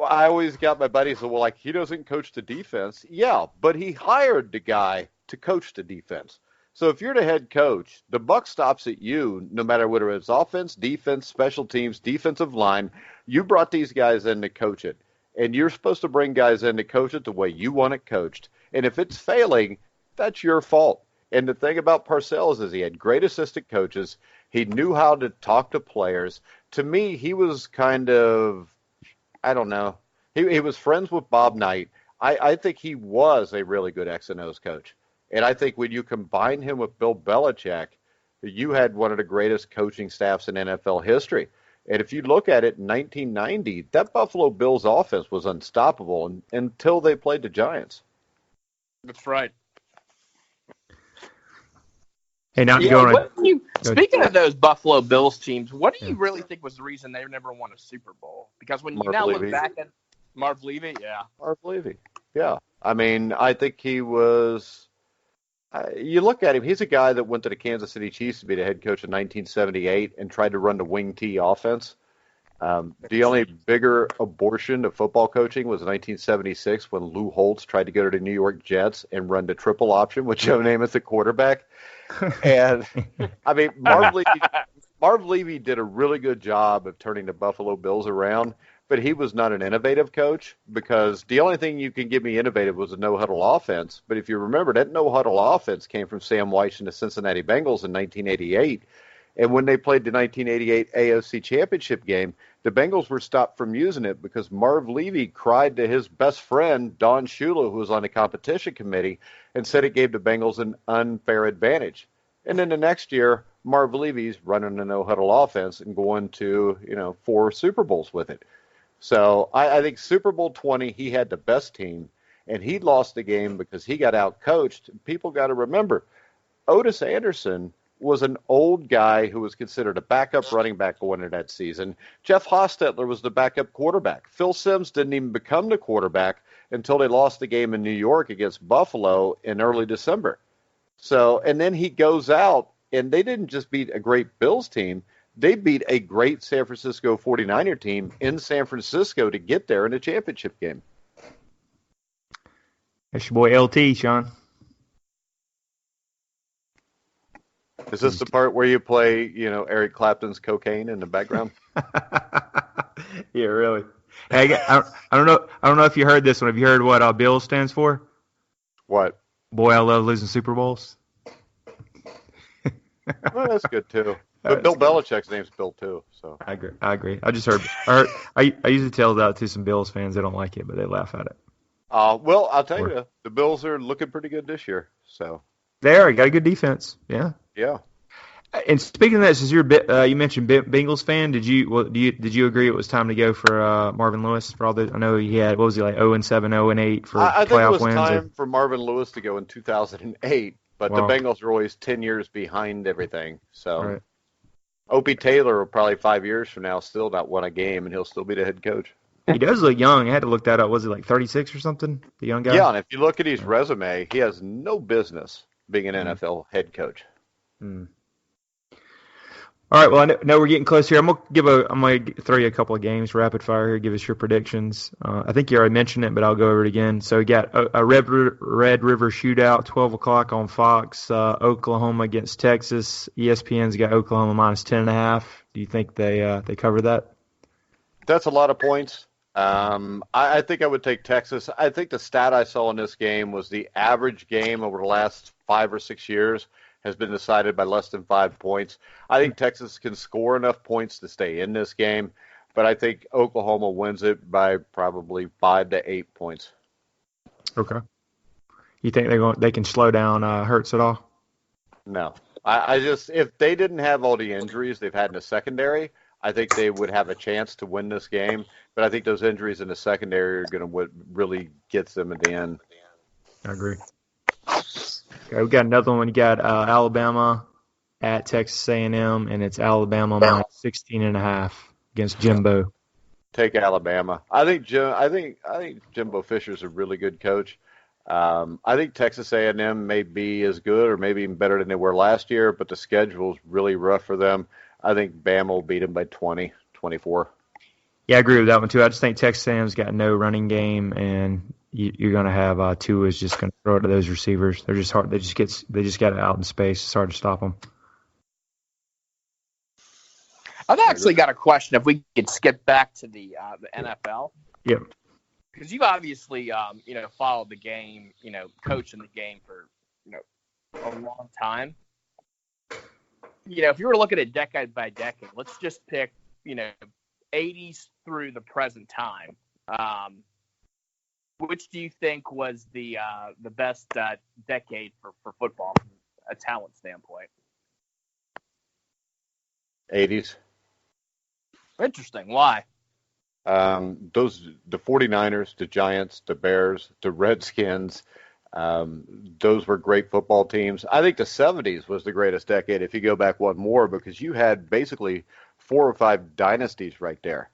I always got my buddies, well, like, he doesn't coach the defense. Yeah, but he hired the guy to coach the defense. So if you're the head coach, the buck stops at you, no matter whether it's offense, defense, special teams, defensive line. You brought these guys in to coach it. And you're supposed to bring guys in to coach it the way you want it coached. And if it's failing, that's your fault. And the thing about Parcells is he had great assistant coaches. He knew how to talk to players. To me, he was kind of, I don't know, he was friends with Bob Knight. I think he was a really good X and O's coach. And I think when you combine him with Bill Belichick, you had one of the greatest coaching staffs in NFL history. And if you look at it in 1990, that Buffalo Bills offense was unstoppable until they played the Giants. That's right. Hey, not going. Speaking of those Buffalo Bills teams, what do you really think was the reason they never won a Super Bowl? Because when you now look back at Marv Levy, Marv Levy, yeah. I mean, I think he was. You look at him; he's a guy that went to the Kansas City Chiefs to be the head coach in 1978 and tried to run the wing T offense. The only bigger abortion of football coaching was in 1976 when Lou Holtz tried to go to the New York Jets and run the triple option with Joe Namath at quarterback. And, I mean, Marv Levy did a really good job of turning the Buffalo Bills around, but he was not an innovative coach because the only thing you can give me innovative was a no-huddle offense. But if you remember, that no-huddle offense came from Sam Weiss and the Cincinnati Bengals in 1988. And when they played the 1988 AFC Championship game, the Bengals were stopped from using it because Marv Levy cried to his best friend, Don Shula, who was on the competition committee, and said it gave the Bengals an unfair advantage. And then the next year, Marv Levy's running a no-huddle offense and going to, 4 Super Bowls with it. So I think Super Bowl 20, he had the best team, and he lost the game because he got out-coached. People got to remember, Otis Anderson was an old guy who was considered a backup running back going into that season. Jeff Hostetler was the backup quarterback. Phil Simms didn't even become the quarterback until they lost the game in New York against Buffalo in early December. So, and then he goes out, and they didn't just beat a great Bills team. They beat a great San Francisco 49er team in San Francisco to get there in a championship game. That's your boy LT, Sean. Is this the part where you play, Eric Clapton's Cocaine in the background? Yeah, really. Hey, I don't know if you heard this one. Have you heard what Bill stands for? What? Boy, I love losing Super Bowls. Well, that's good too. But Bill Belichick's name's Bill too. So I agree. I just heard. I usually tell that to some Bills fans. They don't like it, but they laugh at it. Well, I'll tell you, the Bills are looking pretty good this year. So they are. Got a good defense. Yeah. Yeah. And speaking of that, since you mentioned Bengals fan, did you agree it was time to go for Marvin Lewis for all the? I know he had, what was he, like 0-7, 0-8 for I playoff think it was wins. time for Marvin Lewis to go in 2008, but the Bengals are always 10 years behind everything. So right. Opie Taylor will probably 5 years from now still not won a game, and he'll still be the head coach. He does look young. I had to look that up. Was he like 36 or something? The young guy. Yeah, and if you look at his resume, he has no business being an NFL head coach. All right. Well, I know we're getting close here. I'm gonna throw you a couple of games rapid fire here. Give us your predictions. I think you already mentioned it, but I'll go over it again. So we got a Red River Shootout, 12 o'clock on Fox. Oklahoma against Texas. ESPN's got Oklahoma minus 10.5. Do you think they cover that? That's a lot of points. I think I would take Texas. I think the stat I saw in this game was the average game over the last 5 or 6 years has been decided by less than 5 points. I think Texas can score enough points to stay in this game, but I think Oklahoma wins it by probably 5 to 8 points. Okay. You think they can slow down Hurts at all? No. I just, if they didn't have all the injuries they've had in the secondary, I think they would have a chance to win this game. But I think those injuries in the secondary are going to what really gets them at the end. I agree. Okay, we got another one. You got Alabama at Texas A&M, and it's Alabama minus 16.5 against Jimbo. Take Alabama. I think Jimbo Fisher's a really good coach. I think Texas A&M may be as good or maybe even better than they were last year, but the schedule is really rough for them. I think Bama will beat them by 20, 24. Yeah, I agree with that one too. I just think Texas A&M's got no running game, and you're going to have Tua is just going to throw it to those receivers. They're just hard. They just got it out in space. It's hard to stop them. I've actually got a question. If we could skip back to the NFL. Yep. Because you've obviously, followed the game, coached in the game for, a long time. If you were looking at decade by decade, let's just pick, 80s through the present time. Which do you think was the best decade for football from a talent standpoint? 80s. Interesting. Why? The 49ers, the Giants, the Bears, the Redskins, those were great football teams. I think the 70s was the greatest decade if you go back one more, because you had basically 4 or 5 dynasties right there.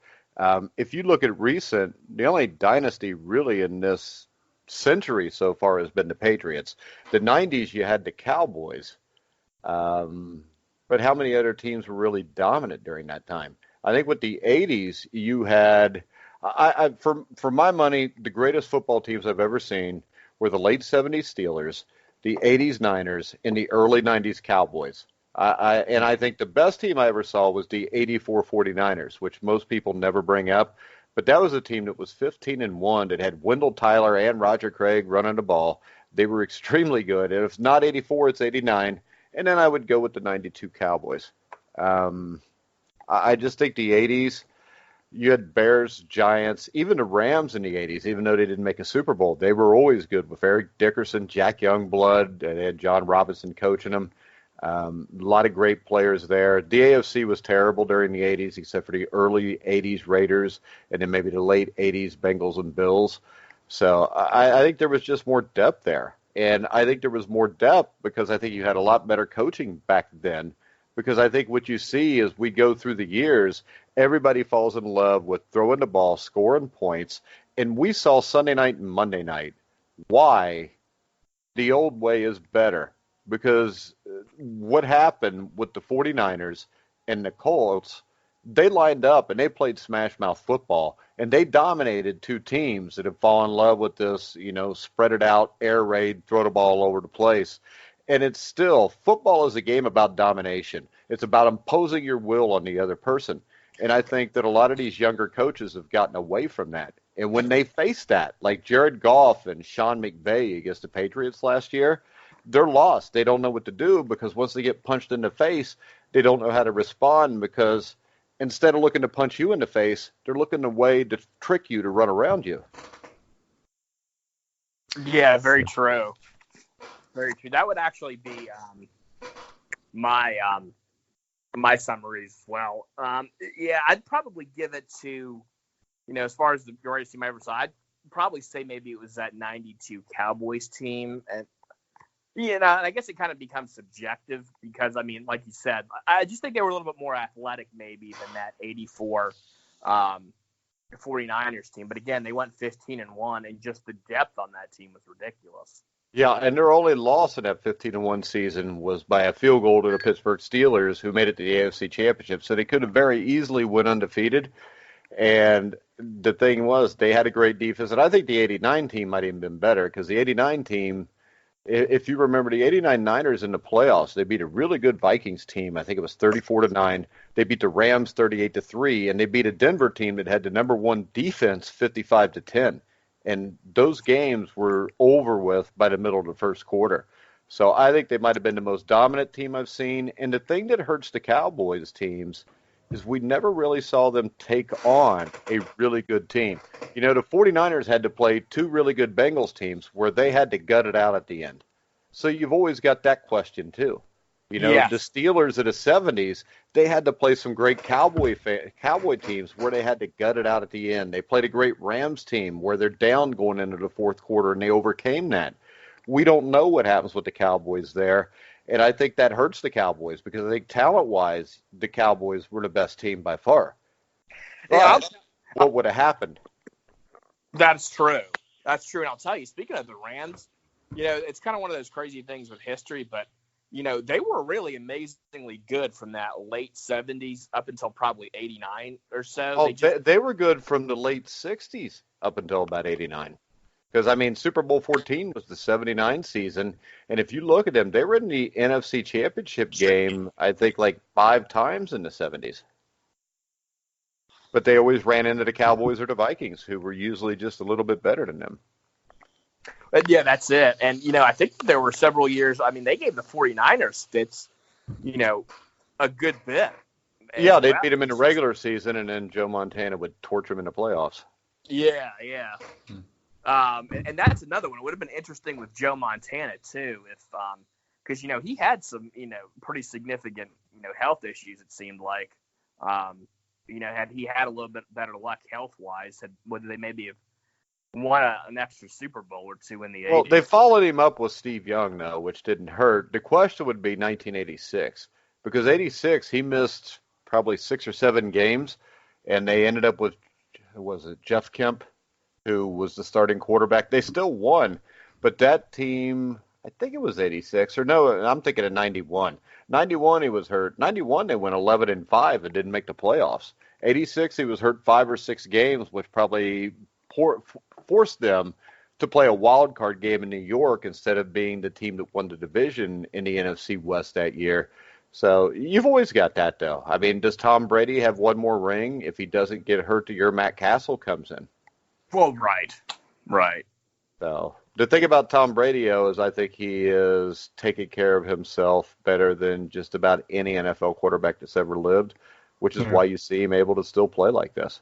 If you look at recent, the only dynasty really in this century so far has been the Patriots. The 90s, you had the Cowboys. But how many other teams were really dominant during that time? I think with the 80s, you had, for my money, the greatest football teams I've ever seen were the late 70s Steelers, the 80s Niners, and the early 90s Cowboys. And I think the best team I ever saw was the 84 49ers, which most people never bring up. But that was a team that was 15-1, that had Wendell Tyler and Roger Craig running the ball. They were extremely good. And if it's not 84, it's 89. And then I would go with the 92 Cowboys. I just think the 80s, you had Bears, Giants, even the Rams in the 80s, even though they didn't make a Super Bowl. They were always good with Eric Dickerson, Jack Youngblood, and they had John Robinson coaching them. A lot of great players there. The AFC was terrible during the 80s, except for the early 80s Raiders and then maybe the late 80s Bengals and Bills. So I think there was just more depth there. And I think there was more depth because I think you had a lot better coaching back then. Because I think what you see as we go through the years, everybody falls in love with throwing the ball, scoring points. And we saw Sunday night and Monday night why the old way is better. Because what happened with the 49ers and the Colts, they lined up and they played smash mouth football. And they dominated 2 teams that have fallen in love with this, spread it out, air raid, throw the ball all over the place. And it's still, football is a game about domination. It's about imposing your will on the other person. And I think that a lot of these younger coaches have gotten away from that. And when they face that, like Jared Goff and Sean McVay against the Patriots last year, they're lost. They don't know what to do because once they get punched in the face, they don't know how to respond because instead of looking to punch you in the face, they're looking a way to trick you to run around you. Yeah, very true. Very true. That would actually be my summaries as well. I'd probably give it to, as far as the greatest team I ever saw, I'd probably say maybe it was that 92 Cowboys team. And, and I guess it kind of becomes subjective because, like you said, I just think they were a little bit more athletic maybe than that 84 49ers team. But again, they went 15-1, and just the depth on that team was ridiculous. Yeah, and their only loss in that 15-1 season was by a field goal to the Pittsburgh Steelers, who made it to the AFC Championship. So they could have very easily went undefeated. And the thing was, they had a great defense. And I think the 89 team might even been better because the 89 team, if you remember the 89 Niners in the playoffs, they beat a really good Vikings team. I think it was 34-9. They beat the Rams 38-3, and they beat a Denver team that had the number 1 defense 55-10. And those games were over with by the middle of the first quarter. So I think they might have been the most dominant team I've seen. And the thing that hurts the Cowboys teams is we never really saw them take on a really good team. The 49ers had to play 2 really good Bengals teams where they had to gut it out at the end. So you've always got that question too. Yes. The Steelers of the 70s, they had to play some great Cowboy teams where they had to gut it out at the end. They played a great Rams team where they're down going into the fourth quarter, and they overcame that. We don't know what happens with the Cowboys there, and I think that hurts the Cowboys because I think talent-wise, the Cowboys were the best team by far. Yeah, what would have happened? That's true. That's true. And I'll tell you, speaking of the Rams, it's kind of one of those crazy things with history, but, they were really amazingly good from that late 70s up until probably 89 or so. Oh, they were good from the late 60s up until about 89. Because, Super Bowl 14 was the 79 season, and if you look at them, they were in the NFC Championship game, I think, like 5 times in the 70s. But they always ran into the Cowboys or the Vikings, who were usually just a little bit better than them. But yeah, that's it. And, I think there were several years, they gave the 49ers fits, a good bit. Yeah, they beat them in the regular season, and then Joe Montana would torch them in the playoffs. Yeah. And that's another one. It would have been interesting with Joe Montana, too, if because, he had some, pretty significant, health issues, it seemed like. Had he had a little bit better luck health-wise, would they maybe have won an extra Super Bowl or two in the 80s? Well, they followed him up with Steve Young, though, which didn't hurt. The question would be 1986, because 86, he missed probably 6 or 7 games, and they ended up with, Jeff Kemp, who was the starting quarterback. They still won, but that team, I think it was 86, or no, I'm thinking of 91. 91, he was hurt. 91, they went 11-5 and didn't make the playoffs. 86, he was hurt 5 or 6 games, which probably forced them to play a wild card game in New York instead of being the team that won the division in the NFC West that year. So you've always got that, though. Does Tom Brady have one more ring if he doesn't get hurt the year Matt Castle comes in? Well, right. So the thing about Tom Brady is I think he is taking care of himself better than just about any NFL quarterback that's ever lived, which is why you see him able to still play like this.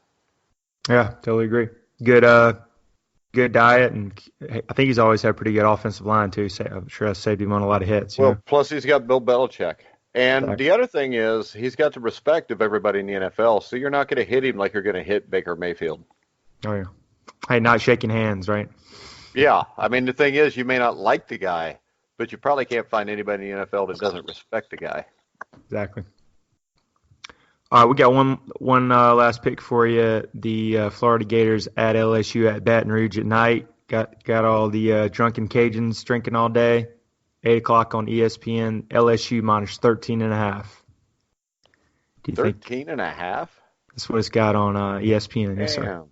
Yeah, totally agree. Good diet, and I think he's always had a pretty good offensive line, too. So I'm sure that saved him on a lot of hits. Plus he's got Bill Belichick. And the other thing is he's got the respect of everybody in the NFL, so you're not going to hit him like you're going to hit Baker Mayfield. Oh, yeah. Hey, not shaking hands, right? Yeah. The thing is you may not like the guy, but you probably can't find anybody in the NFL that doesn't respect the guy. Exactly. All right, we got one last pick for you. The Florida Gators at LSU at Baton Rouge at night. Got all the drunken Cajuns drinking all day. 8 o'clock on ESPN. LSU minus 13.5. Do you 13.5? That's what it's got on ESPN. Yes, sir.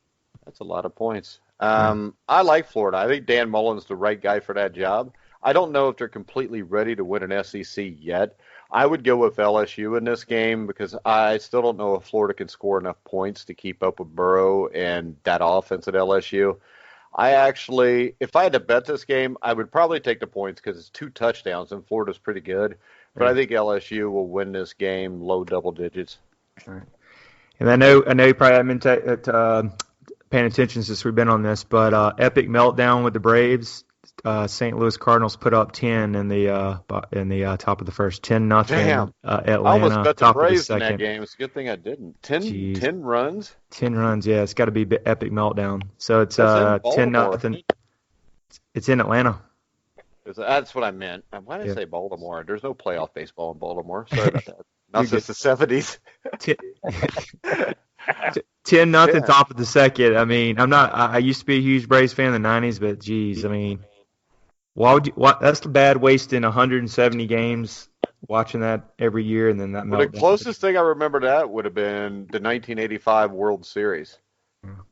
That's a lot of points. I like Florida. I think Dan Mullen's the right guy for that job. I don't know if they're completely ready to win an SEC yet. I would go with LSU in this game because I still don't know if Florida can score enough points to keep up with Burrow and that offense at LSU. If I had to bet this game, I would probably take the points because it's 2 touchdowns and Florida's pretty good. But I think LSU will win this game low double digits. All right. And I know you probably haven't been paying attention since we've been on this, but epic meltdown with the Braves. St. Louis Cardinals put up 10 in the top of the first. 10-0. Damn. Atlanta. I almost bet the Braves in that game. It's a good thing I didn't. 10 runs? 10 runs, yeah. It's got to be epic meltdown. So it's 10-0. It's in Atlanta. That's what I meant. Why did I say Baltimore? There's no playoff baseball in Baltimore. Sorry about that. Not since the 70s. 10-0 top of the second. I used to be a huge Braves fan in the 90s, but geez, why would you? That's bad wasting 170 games watching that every year and then that. Well, the closest thing I remember to that would have been the 1985 World Series,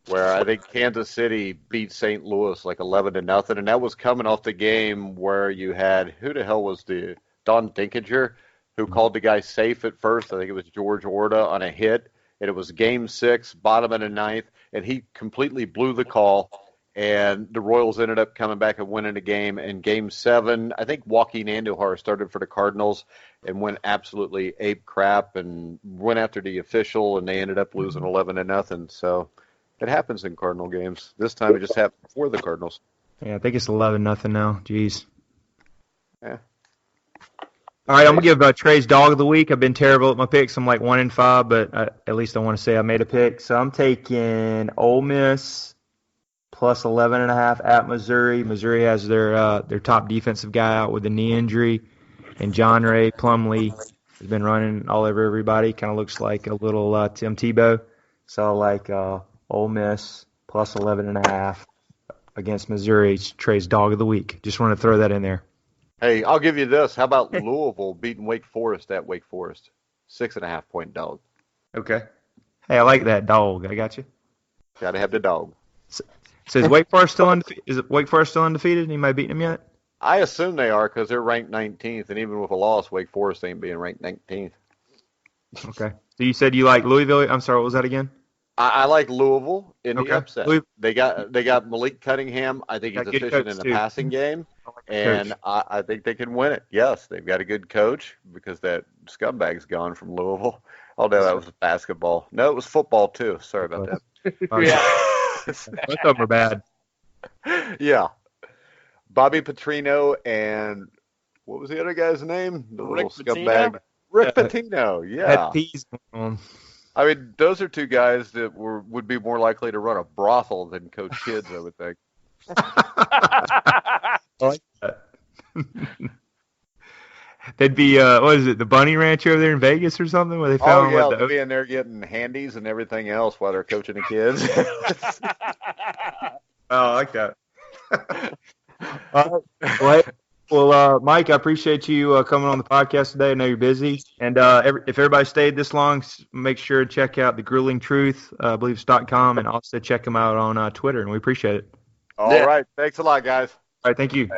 where I think Kansas City beat St. Louis like 11-0, and that was coming off the game where you had who the hell was the Don Dinkinger who called the guy safe at first. I think it was George Orta on a hit. And it was Game 6, bottom of the 9th, and he completely blew the call, and the Royals ended up coming back and winning the game. And Game 7, I think Joaquin Andujar started for the Cardinals and went absolutely ape crap and went after the official, and they ended up losing 11-0. So it happens in Cardinal games. This time it just happened for the Cardinals. Yeah, I think it's 11-0 now. Jeez. Yeah. All right, I'm going to give Trey's Dog of the Week. I've been terrible at my picks. I'm like 1-5, but at least I want to say I made a pick. So I'm taking Ole Miss plus 11.5 at Missouri. Missouri has their top defensive guy out with a knee injury. And John Ray Plumlee has been running all over everybody. Kind of looks like a little Tim Tebow. So I like Ole Miss plus 11.5 against Missouri. It's Trey's dog of the week. Just want to throw that in there. Hey, I'll give you this. How about Louisville beating Wake Forest at Wake Forest? 6.5-point dog. Okay. Hey, I like that dog. I got you. Got to have the dog. So is Wake Forest still undefeated? Is Wake Forest still undefeated? Anybody beating them yet? I assume they are because they're ranked 19th, and even with a loss, Wake Forest ain't being ranked 19th. Okay. So you said you like Louisville. I'm sorry, what was that again? I like Louisville in the Okay. upset. They got Malik Cunningham. I think he's Got good efficient coach, in the too. passing game, I like the and coach. I think they can win it. Yes, they've got a good coach because that scumbag's gone from Louisville. Oh, no, that was basketball. No, it was football, too. Sorry about that. Both of them are bad. Yeah. Bobby Petrino and what was the other guy's name? The Rick little scumbag. Pitino? Rick Pitino, yeah. Had peas going on. I mean, those are two guys that would be more likely to run a brothel than coach kids, I would think. I like that. They'd be, what is it, the Bunny Ranch over there in Vegas or something where they found they'll be in there getting handies and everything else while they're coaching the kids. Oh, I like that. All right. Well, Mike, I appreciate you coming on the podcast today. I know you're busy. And if everybody stayed this long, make sure to check out the Grueling Truth, I believe it's .com, and also check them out on Twitter, and we appreciate it. All right. Thanks a lot, guys. All right, thank you.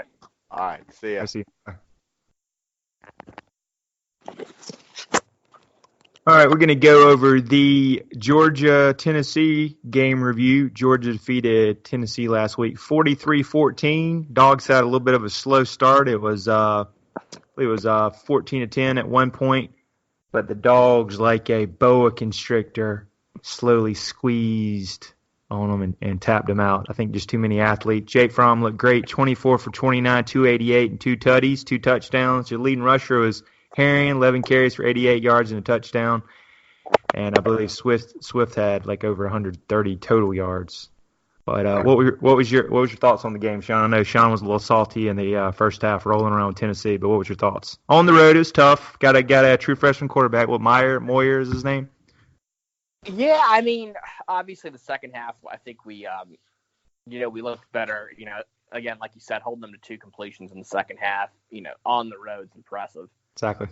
All right. See ya. I see. Bye. All right, we're going to go over the Georgia-Tennessee game review. Georgia defeated Tennessee last week 43-14. Dogs had a little bit of a slow start. It was 14-10 at one point, but the Dogs, like a boa constrictor, slowly squeezed on them and tapped them out. I think just too many athletes. Jake Fromm looked great, 24 for 29, 288, and two tutties, 2 touchdowns. Your leading rusher was Herring, 11 carries for 88 yards and a touchdown. And I believe Swift had like over 130 total yards. But what was your thoughts on the game, Sean? I know Sean was a little salty in the first half, rolling around with Tennessee. But what was your thoughts? On the road, it was tough. Got a true freshman quarterback. What Moyer is his name? Yeah, I mean, obviously the second half, I think we looked better. Again, like you said, holding them to 2 completions in the second half. On the road is impressive. Exactly.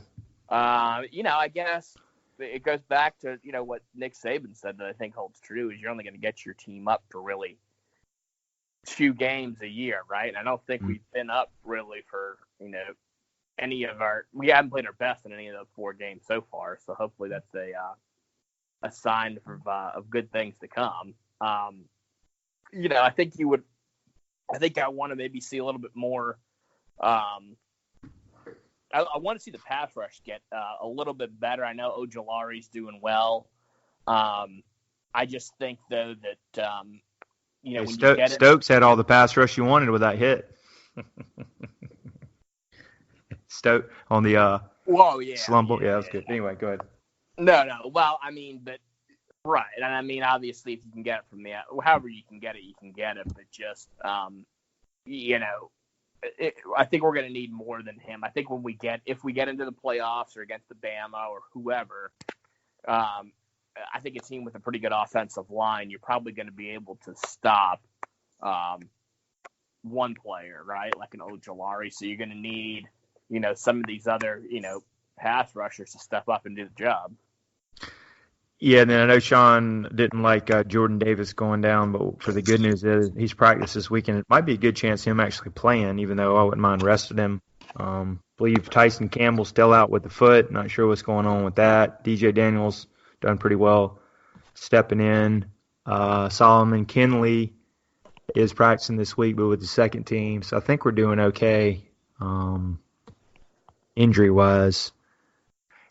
I guess it goes back to, what Nick Saban said that I think holds true is you're only going to get your team up for really 2 games a year, right? And I don't think we've been up really for, any of we haven't played our best in any of those 4 games so far. So hopefully that's a sign of good things to come. I think I want to maybe see a little bit more, I want to see the pass rush get a little bit better. I know Ojolari's doing well. I just think, though, that, when you get Stokes had all the pass rush you wanted with that hit. Stoke on the slump. Yeah, that was good. Anyway, go ahead. No. Well, I mean, but right. And I mean, obviously, if you can get it from however you can get it, you can get it. But just, I think we're going to need more than him. I think if we get into the playoffs or against the Bama or whoever, I think a team with a pretty good offensive line, you're probably going to be able to stop one player, right? Like an Ojolari. So you're going to need, some of these other, pass rushers to step up and do the job. Yeah, and then I know Sean didn't like Jordan Davis going down, but for the good news is he's practiced this weekend. It might be a good chance of him actually playing, even though I wouldn't mind resting him. Believe Tyson Campbell's still out with the foot. Not sure what's going on with that. DJ Daniels done pretty well stepping in. Solomon Kinley is practicing this week, but with the second team. So I think we're doing okay injury-wise.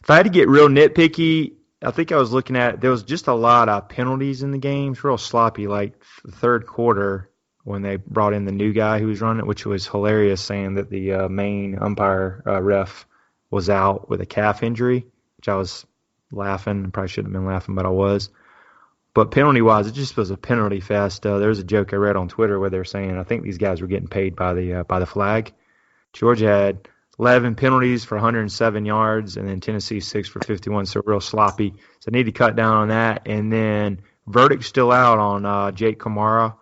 If I had to get real nitpicky, I think I was looking at there was just a lot of penalties in the game. It's real sloppy, like the third quarter when they brought in the new guy who was running it, which was hilarious, saying that the main umpire ref was out with a calf injury, which I was laughing. I probably shouldn't have been laughing, but I was. But penalty-wise, it just was a penalty fest. There was a joke I read on Twitter where they were saying I think these guys were getting paid by the flag. Georgia had 11 penalties for 107 yards, and then Tennessee 6 for 51, so real sloppy. So I need to cut down on that. And then verdict's still out on Jake Kamara.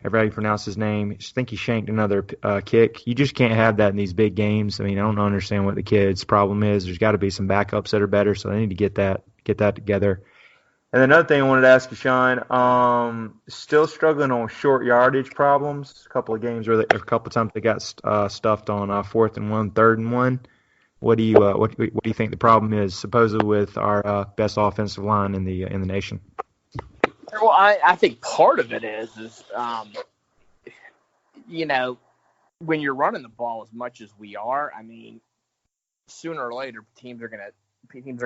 however you pronounce his name. I think he shanked another kick. You just can't have that in these big games. I mean, I don't understand what the kid's problem is. There's got to be some backups that are better, so they need to get that together. And another thing I wanted to ask you, Sean, still struggling on short yardage problems. A couple of games where a couple of times they got stuffed on 4th and 1, 3rd and 1. What do you think the problem is, supposedly with our best offensive line in the nation? Well, I think part of it is when you're running the ball as much as we are, I mean, sooner or later teams are gonna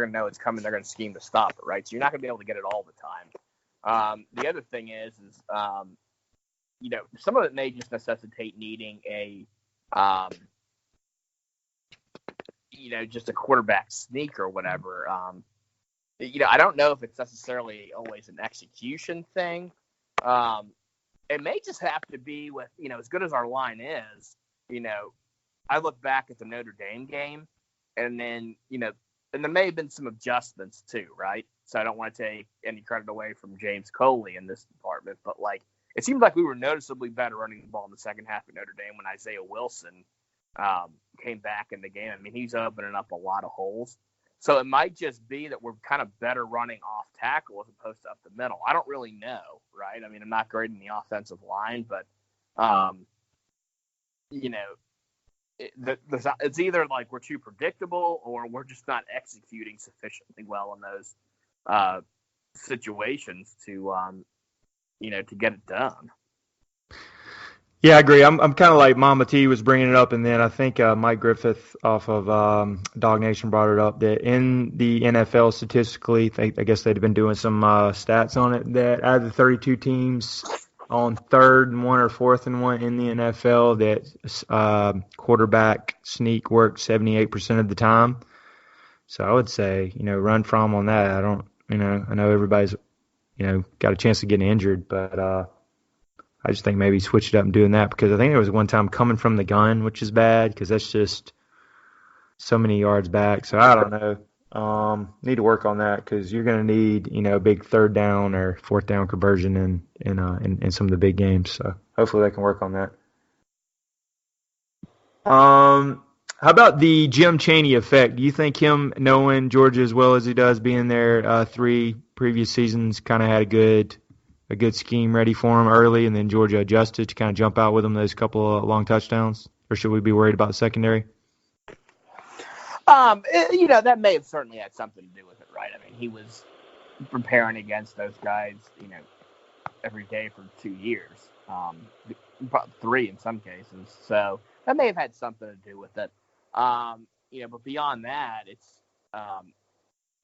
know it's coming. They're gonna scheme to stop it, right? So you're not gonna be able to get it all the time. The other thing is some of it may just necessitate needing a just a quarterback sneak or whatever. I don't know if it's necessarily always an execution thing. It may just have to be with, as good as our line is, I look back at the Notre Dame game and then, and there may have been some adjustments too, right? So I don't want to take any credit away from James Coley in this department, but it seemed like we were noticeably better running the ball in the second half of Notre Dame when Isaiah Wilson came back in the game. I mean, he's opening up a lot of holes. So it might just be that we're kind of better running off tackle as opposed to up the middle. I don't really know, right? I mean, I'm not great in the offensive line, but, it's either like we're too predictable or we're just not executing sufficiently well in those situations to get it done. Yeah, I agree. I'm kind of like Mama T was bringing it up, and then I think Mike Griffith off of Dog Nation brought it up that in the NFL statistically, I guess they'd been doing some stats on it, that out of the 32 teams on 3rd and 1 or 4th and 1 in the NFL, that quarterback sneak worked 78% of the time. So I would say, run from on that. I don't, I know everybody's, got a chance of getting injured, but I just think maybe switch it up and doing that, because I think there was one time coming from the gun, which is bad because that's just so many yards back. So I don't know. Need to work on that because you're going to need, a big 3rd down or 4th down conversion in some of the big games. So hopefully they can work on that. How about the Jim Chaney effect? Do you think him knowing Georgia as well as he does, being there 3 previous seasons, kind of had a good scheme ready for him early, and then Georgia adjusted to kind of jump out with him those couple of long touchdowns? Or should we be worried about the secondary? That may have certainly had something to do with it, right? I mean, he was preparing against those guys, every day for 2 years, 3 in some cases. So that may have had something to do with it. But beyond that, it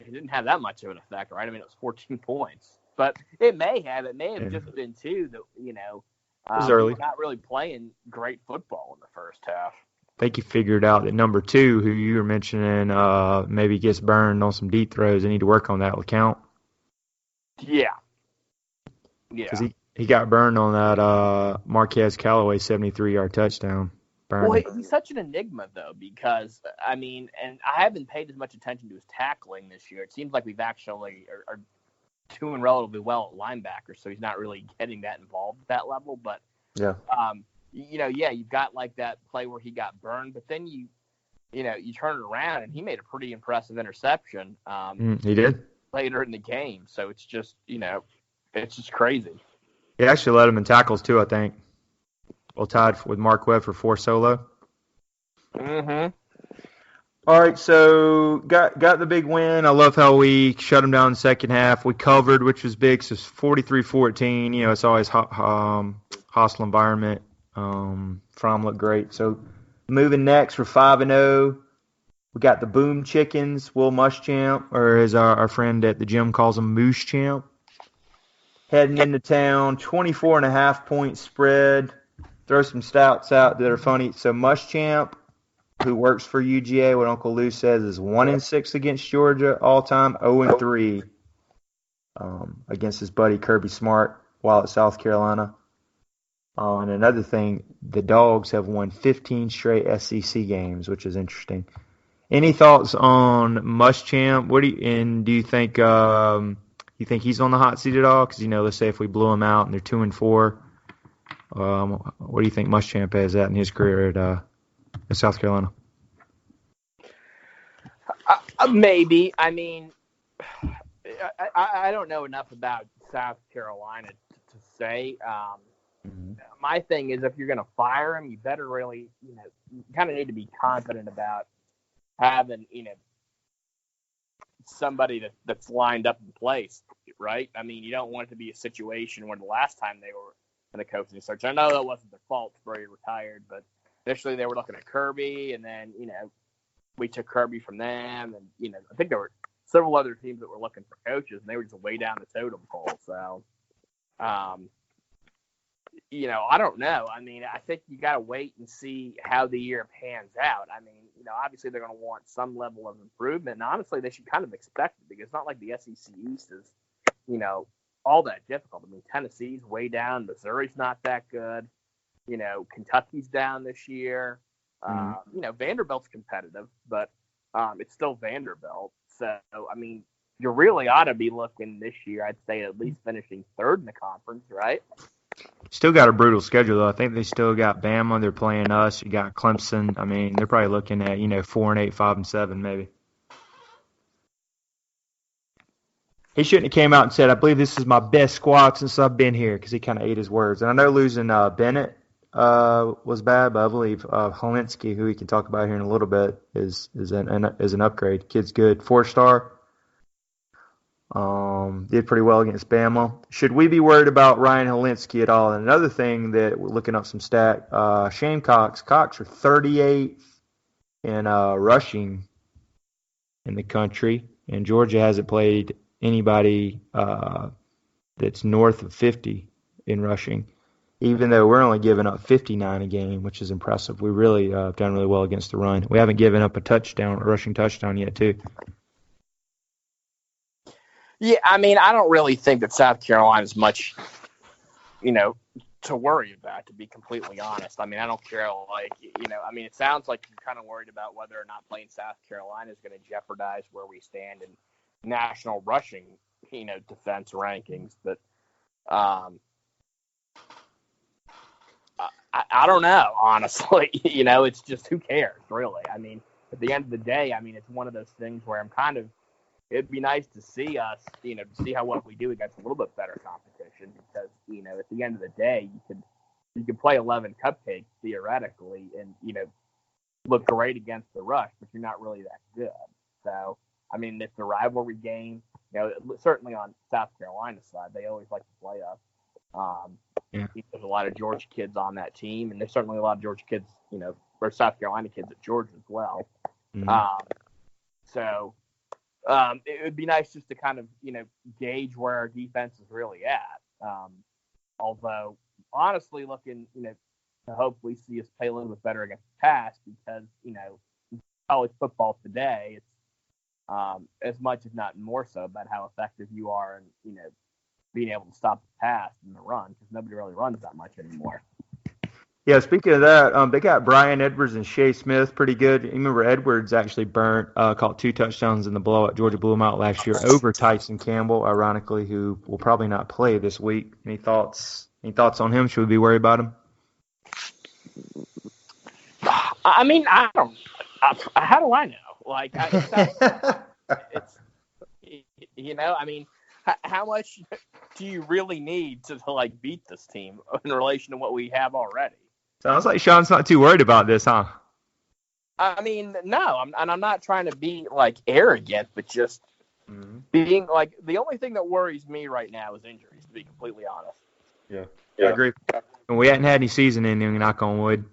didn't have that much of an effect, right? I mean, it was 14 points. But it may have just been too that, we're not really playing great football in the first half. I think you figured out that number 2, who you were mentioning, maybe gets burned on some deep throws. They need to work on that account. Yeah. Because he got burned on that Marquez Callaway 73-yard touchdown. Well, he's such an enigma, though, because, I mean, and I haven't paid as much attention to his tackling this year. It seems like we've actually are doing relatively well at linebacker, so he's not really getting that involved at that level. But yeah, you've got like that play where he got burned, but then you turn it around and he made a pretty impressive interception. He did later in the game, so it's just it's just crazy. He actually led him in tackles too, I think. Well, tied with Mark Webb for 4 solo. Mm-hmm. All right, so got the big win. I love how we shut them down in the second half. We covered, which was big, so it's 43-14. It's always hostile environment. Fromm looked great. So moving next, we're 5-0. We got the Boom Chickens, Will Muschamp, or as our friend at the gym calls him, Moose Champ, heading into town. 24.5-point spread. Throw some stats out that are funny. So Muschamp, who works for UGA, what Uncle Lou says is 1-6 against Georgia all time, 0-3 against his buddy Kirby Smart while at South Carolina. And another thing, the Dogs have won 15 straight SEC games, which is interesting. Any thoughts on Muschamp? Do you think he's on the hot seat at all? Because let's say if we blew him out and they're 2-4, What do you think Muschamp is at in his career at South Carolina? Maybe. I mean, I don't know enough about South Carolina to say. My thing is, if you're going to fire him, you better really, you kind of need to be confident about having, somebody that's lined up in place, right? I mean, you don't want it to be a situation where the last time they were in the coaching search, I know that wasn't their fault. Spurrier retired, but initially they were looking at Kirby, and then, we took Kirby from them, and, I think there were several other teams that were looking for coaches, and they were just way down the totem pole. So, I don't know. I mean, I think you got to wait and see how the year pans out. I mean, obviously they're going to want some level of improvement. And honestly, they should kind of expect it because it's not like the SEC East is, all that difficult. I mean, Tennessee's way down. Missouri's not that good. Kentucky's down this year. Vanderbilt's competitive, but it's still Vanderbilt. So, I mean, you really ought to be looking this year, I'd say, at least finishing third in the conference, right? Still got a brutal schedule, though. I think they still got Bama. They're playing us. You got Clemson. I mean, they're probably looking at, 4-8, 5-7, maybe. He shouldn't have came out and said, I believe this is my best squad since I've been here, because he kind of ate his words. And I know losing Bennett was bad, but I believe Holinsky, who we can talk about here in a little bit, is an upgrade. Kid's good. 4-star. Did pretty well against Bama. Should we be worried about Ryan Holinsky at all? And another thing that we're looking up some stat, Shane Cox are 38th in rushing in the country, and Georgia hasn't played anybody that's north of 50 in rushing, even though we're only giving up 59 a game, which is impressive. We really done really well against the run. We haven't given up a rushing touchdown yet, too. Yeah, I mean, I don't really think that South Carolina is much, to worry about, to be completely honest. I mean, I don't care, it sounds like you're kind of worried about whether or not playing South Carolina is going to jeopardize where we stand in national rushing, defense rankings. But I don't know, honestly. It's just who cares, really. I mean, at the end of the day, it's one of those things where it'd be nice to see us, to see how well we do against a little bit better competition because, at the end of the day, you could play 11 cupcakes theoretically and, look great against the rush, but you're not really that good. So, it's a rivalry game. Certainly on South Carolina's side, they always like to play us. There's a lot of Georgia kids on that team, and there's certainly a lot of Georgia kids, or South Carolina kids at Georgia as well. It would be nice just to kind of, gauge where our defense is really at. Although, honestly, looking, to hopefully see us play a little bit better against the pass because, college football today, it's as much, if not more so, about how effective you are in, being able to stop the pass and the run because nobody really runs that much anymore. Yeah, speaking of that, they got Brian Edwards and Shea Smith pretty good. You remember Edwards actually caught 2 touchdowns in the blowout. Georgia blew him out last year over Tyson Campbell, ironically, who will probably not play this week. Any thoughts on him? Should we be worried about him? I don't. How do I know? How much do you really need to beat this team in relation to what we have already? Sounds like Sean's not too worried about this, huh? No, I'm not trying to be arrogant, but just being the only thing that worries me right now is injuries, to be completely honest. Yeah. I agree. And we hadn't had any season ending, knock on wood.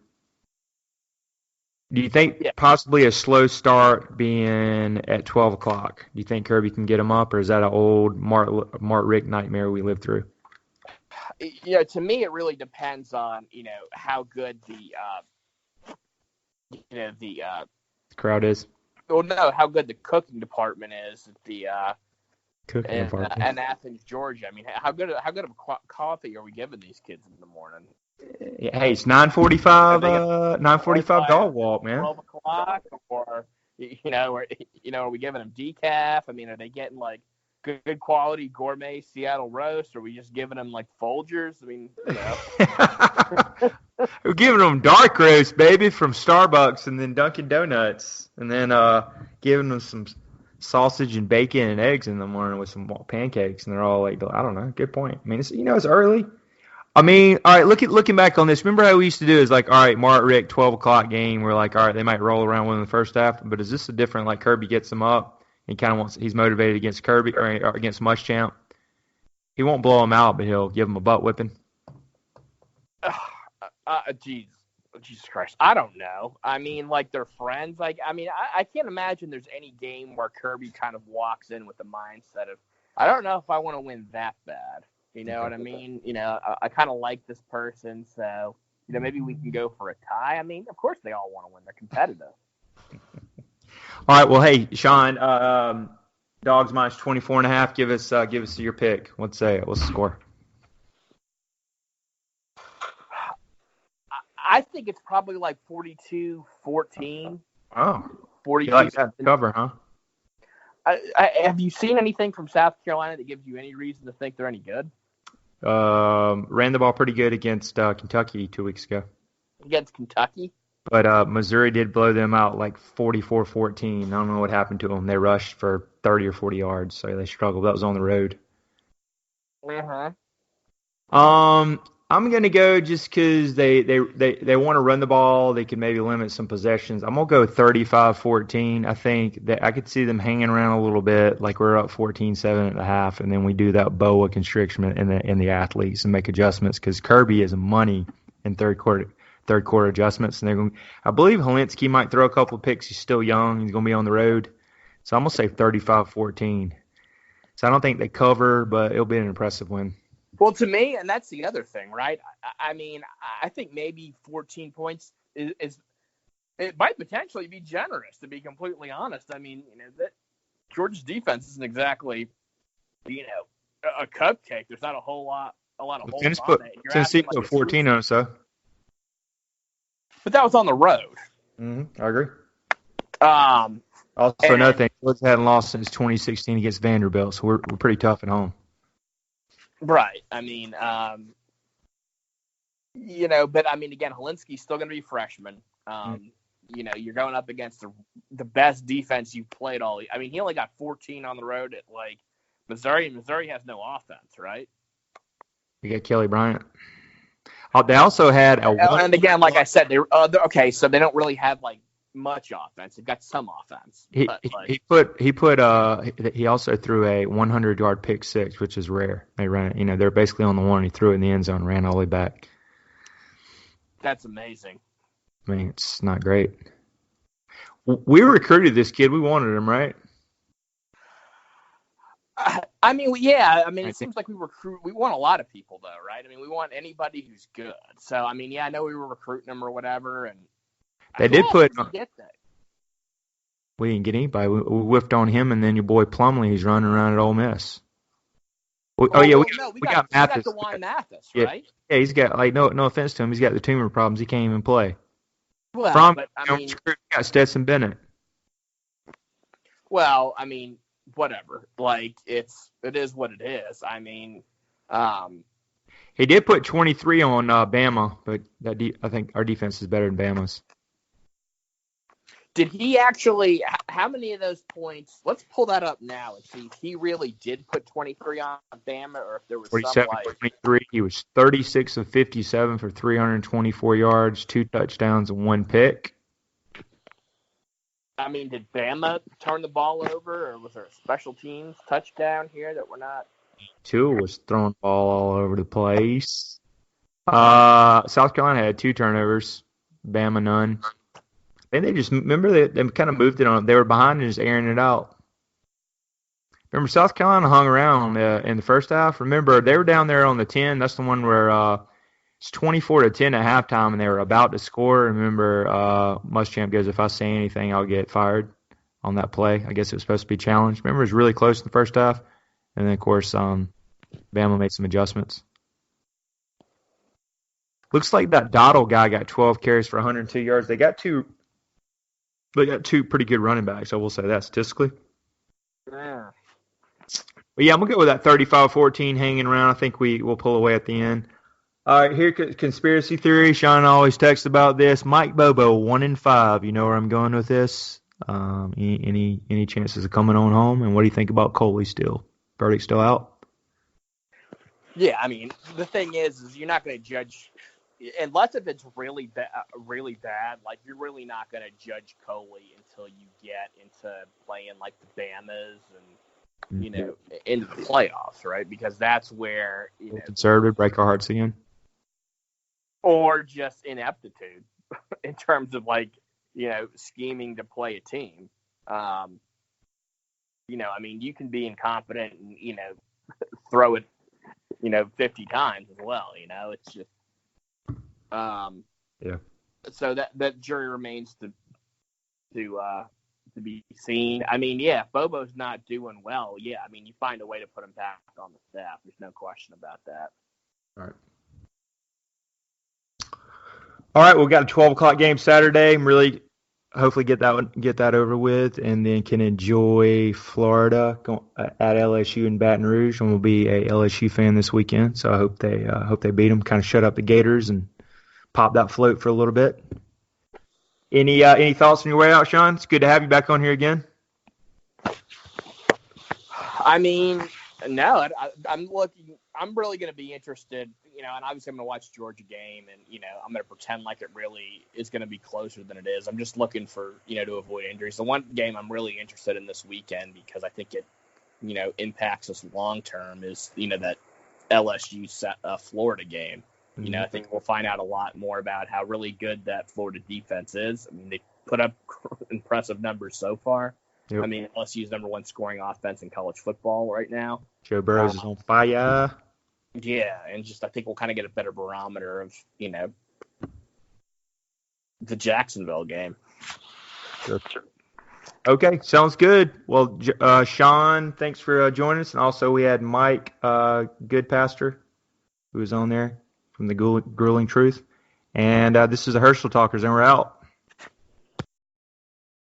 Do you think possibly a slow start being at 12 o'clock? Do you think Kirby can get him up, or is that an old Mark Richt nightmare we lived through? To me, it really depends on, how good the crowd is. Well, no, how good the cooking department is at the in Athens, Georgia. How good of a coffee are we giving these kids in the morning? Hey, it's 9:45 dog walk, man. 12 o'clock, or are we giving them decaf? Are they getting good quality gourmet Seattle roast? Or are we just giving them like Folgers? I mean, We're giving them dark roast, baby, from Starbucks and then Dunkin' Donuts. And then giving them some sausage and bacon and eggs in the morning with some pancakes. And they're all like, I don't know. Good point. I mean, it's early. I mean, all right, looking back on this, remember how we used to do is like, all right, Mart Rick, 12 o'clock game. We're like, all right, they might roll around one in the first half. But is this a different, like Kirby gets them up and kind of he's motivated against Kirby or against Muschamp? He won't blow him out, but he'll give him a butt whipping. Jesus Christ. I don't know. I mean, like, they're friends. Like, I mean, I can't imagine there's any game where Kirby kind of walks in with the mindset of, I don't know if I want to win that bad. You know what I mean? You know, I kind of like this person, so, you know, maybe we can go for a tie. I mean, of course they all want to win. They're competitive. All right, well, hey, Sean, Dogs minus 24.5. Give us your pick. What's the score? I think it's probably like 42-14. Oh, 42. You like that cover, huh? Have you seen anything from South Carolina that gives you any reason to think they're any good? Ran the ball pretty good against Kentucky 2 weeks ago. Against Kentucky? But Missouri did blow them out like 44-14. I don't know what happened to them. They rushed for 30 or 40 yards, so they struggled. That was on the road. Uh-huh. I'm going to go just because they want to run the ball. They can maybe limit some possessions. I'm going to go 35-14. I think that I could see them hanging around a little bit, like we're up 14-7 at the half, and then we do that boa constriction in the athletes and make adjustments because Kirby is money in third quarter adjustments. And they're going. I believe Helinski might throw a couple of picks. He's still young. He's going to be on the road. So I'm going to say 35-14. So I don't think they cover, but it'll be an impressive win. Well, to me, and that's the other thing, right? I mean, I think maybe 14 points is it might potentially be generous, to be completely honest. I mean, you know, that Georgia's defense isn't exactly, you know, a cupcake. There's not a lot of holes on it. Tennessee put 14 on us, though. But that was on the road. Mm-hmm. I agree. Also, another thing, Georgia hadn't lost since 2016 against Vanderbilt, so we're pretty tough at home. Right. I mean, you know, but I mean, again, Helinski's still going to be a freshman. You know, you're going up against the best defense you've played all. I mean, he only got 14 on the road at like Missouri, and Missouri has no offense, right? You got Kelly Bryant. They also had and again, like I said, okay, so they don't really have like much offense. They've got some offense. He also threw a 100-yard pick six, which is rare. They ran it, you know, they're basically on the one. He threw it in the end zone, ran all the way back. That's amazing. I mean, it's not great. We recruited this kid. We wanted him, right? I mean, yeah. I mean, it seems like we want a lot of people, though, right? I mean, we want anybody who's good. So, I mean, yeah, I know we were recruiting them or whatever, and they did put. We didn't get anybody. We whiffed on him, and then your boy Plumlee, who's running around at Ole Miss. We got Mathis. We got DeWine Mathis, right? Yeah, he's got like no offense to him, he's got the tumor problems. He can't even play. Well, got Stetson Bennett. Well, I mean, whatever. Like it is what it is. I mean, he did put 23 on Bama, but I think our defense is better than Bama's. Did he actually? How many of those points? Let's pull that up now and see if he really did put 23 on Bama, or if there was 47, some like 23. He was 36 of 57 for 324 yards, 2 touchdowns, and 1 pick. I mean, did Bama turn the ball over, or was there a special teams touchdown here that we're not? Tua was throwing the ball all over the place. South Carolina had 2 turnovers. Bama none. And they just remember they kind of moved it on. They were behind and just airing it out. Remember, South Carolina hung around in the first half. Remember, they were down there on the 10. That's the one where it's 24-10 at halftime, and they were about to score. Remember, Muschamp goes, "If I say anything, I'll get fired." On that play, I guess it was supposed to be challenged. Remember, it was really close in the first half, and then of course, Bama made some adjustments. Looks like that Dottle guy got 12 carries for 102 yards. They got two pretty good running backs. I will say that statistically. Yeah. But yeah, I'm going to go with that 35-14 hanging around. I think we'll pull away at the end. All right, here, conspiracy theory. Sean always texts about this. Mike Bobo, 1-5. You know where I'm going with this? Any chances of coming on home? And what do you think about Coley still? Verdict still out? Yeah, I mean, the thing is you're not going to judge unless if it's really bad. Like, you're really not going to judge Coley until you get into playing like the Bamas and into the playoffs, right? Because that's where conservative break our hearts again, or just ineptitude in terms of scheming to play a team. I mean, you can be incompetent and throw it 50 times as well. It's just yeah. So that jury remains to be seen. I mean, yeah, if Bobo's not doing well, yeah, I mean, you find a way to put him back on the staff. There's no question about that. All right, we've got a 12 o'clock game Saturday. I'm really hopefully get that over with, and then can enjoy Florida at LSU in Baton Rouge. And we'll be a LSU fan this weekend, so I hope they beat them, kind of shut up the Gators and pop that float for a little bit. Any thoughts on your way out, Sean? It's good to have you back on here again. I mean, no, I'm looking. I'm really going to be interested, and obviously I'm going to watch Georgia game, and I'm going to pretend like it really is going to be closer than it is. I'm just looking for to avoid injuries. The one game I'm really interested in this weekend, because I think it impacts us long term, is that LSU Florida game. I think we'll find out a lot more about how really good that Florida defense is. I mean, they put up impressive numbers so far. Yep. I mean, LSU's number one scoring offense in college football right now. Joe Burrow is on fire. Yeah, and just I think we'll kind of get a better barometer of, the Jacksonville game. Sure. Okay, sounds good. Well, Sean, thanks for joining us. And also we had Mike Goodpaster, who was on there from the Grueling Truth. And this is the Herschel Talkers, and we're out.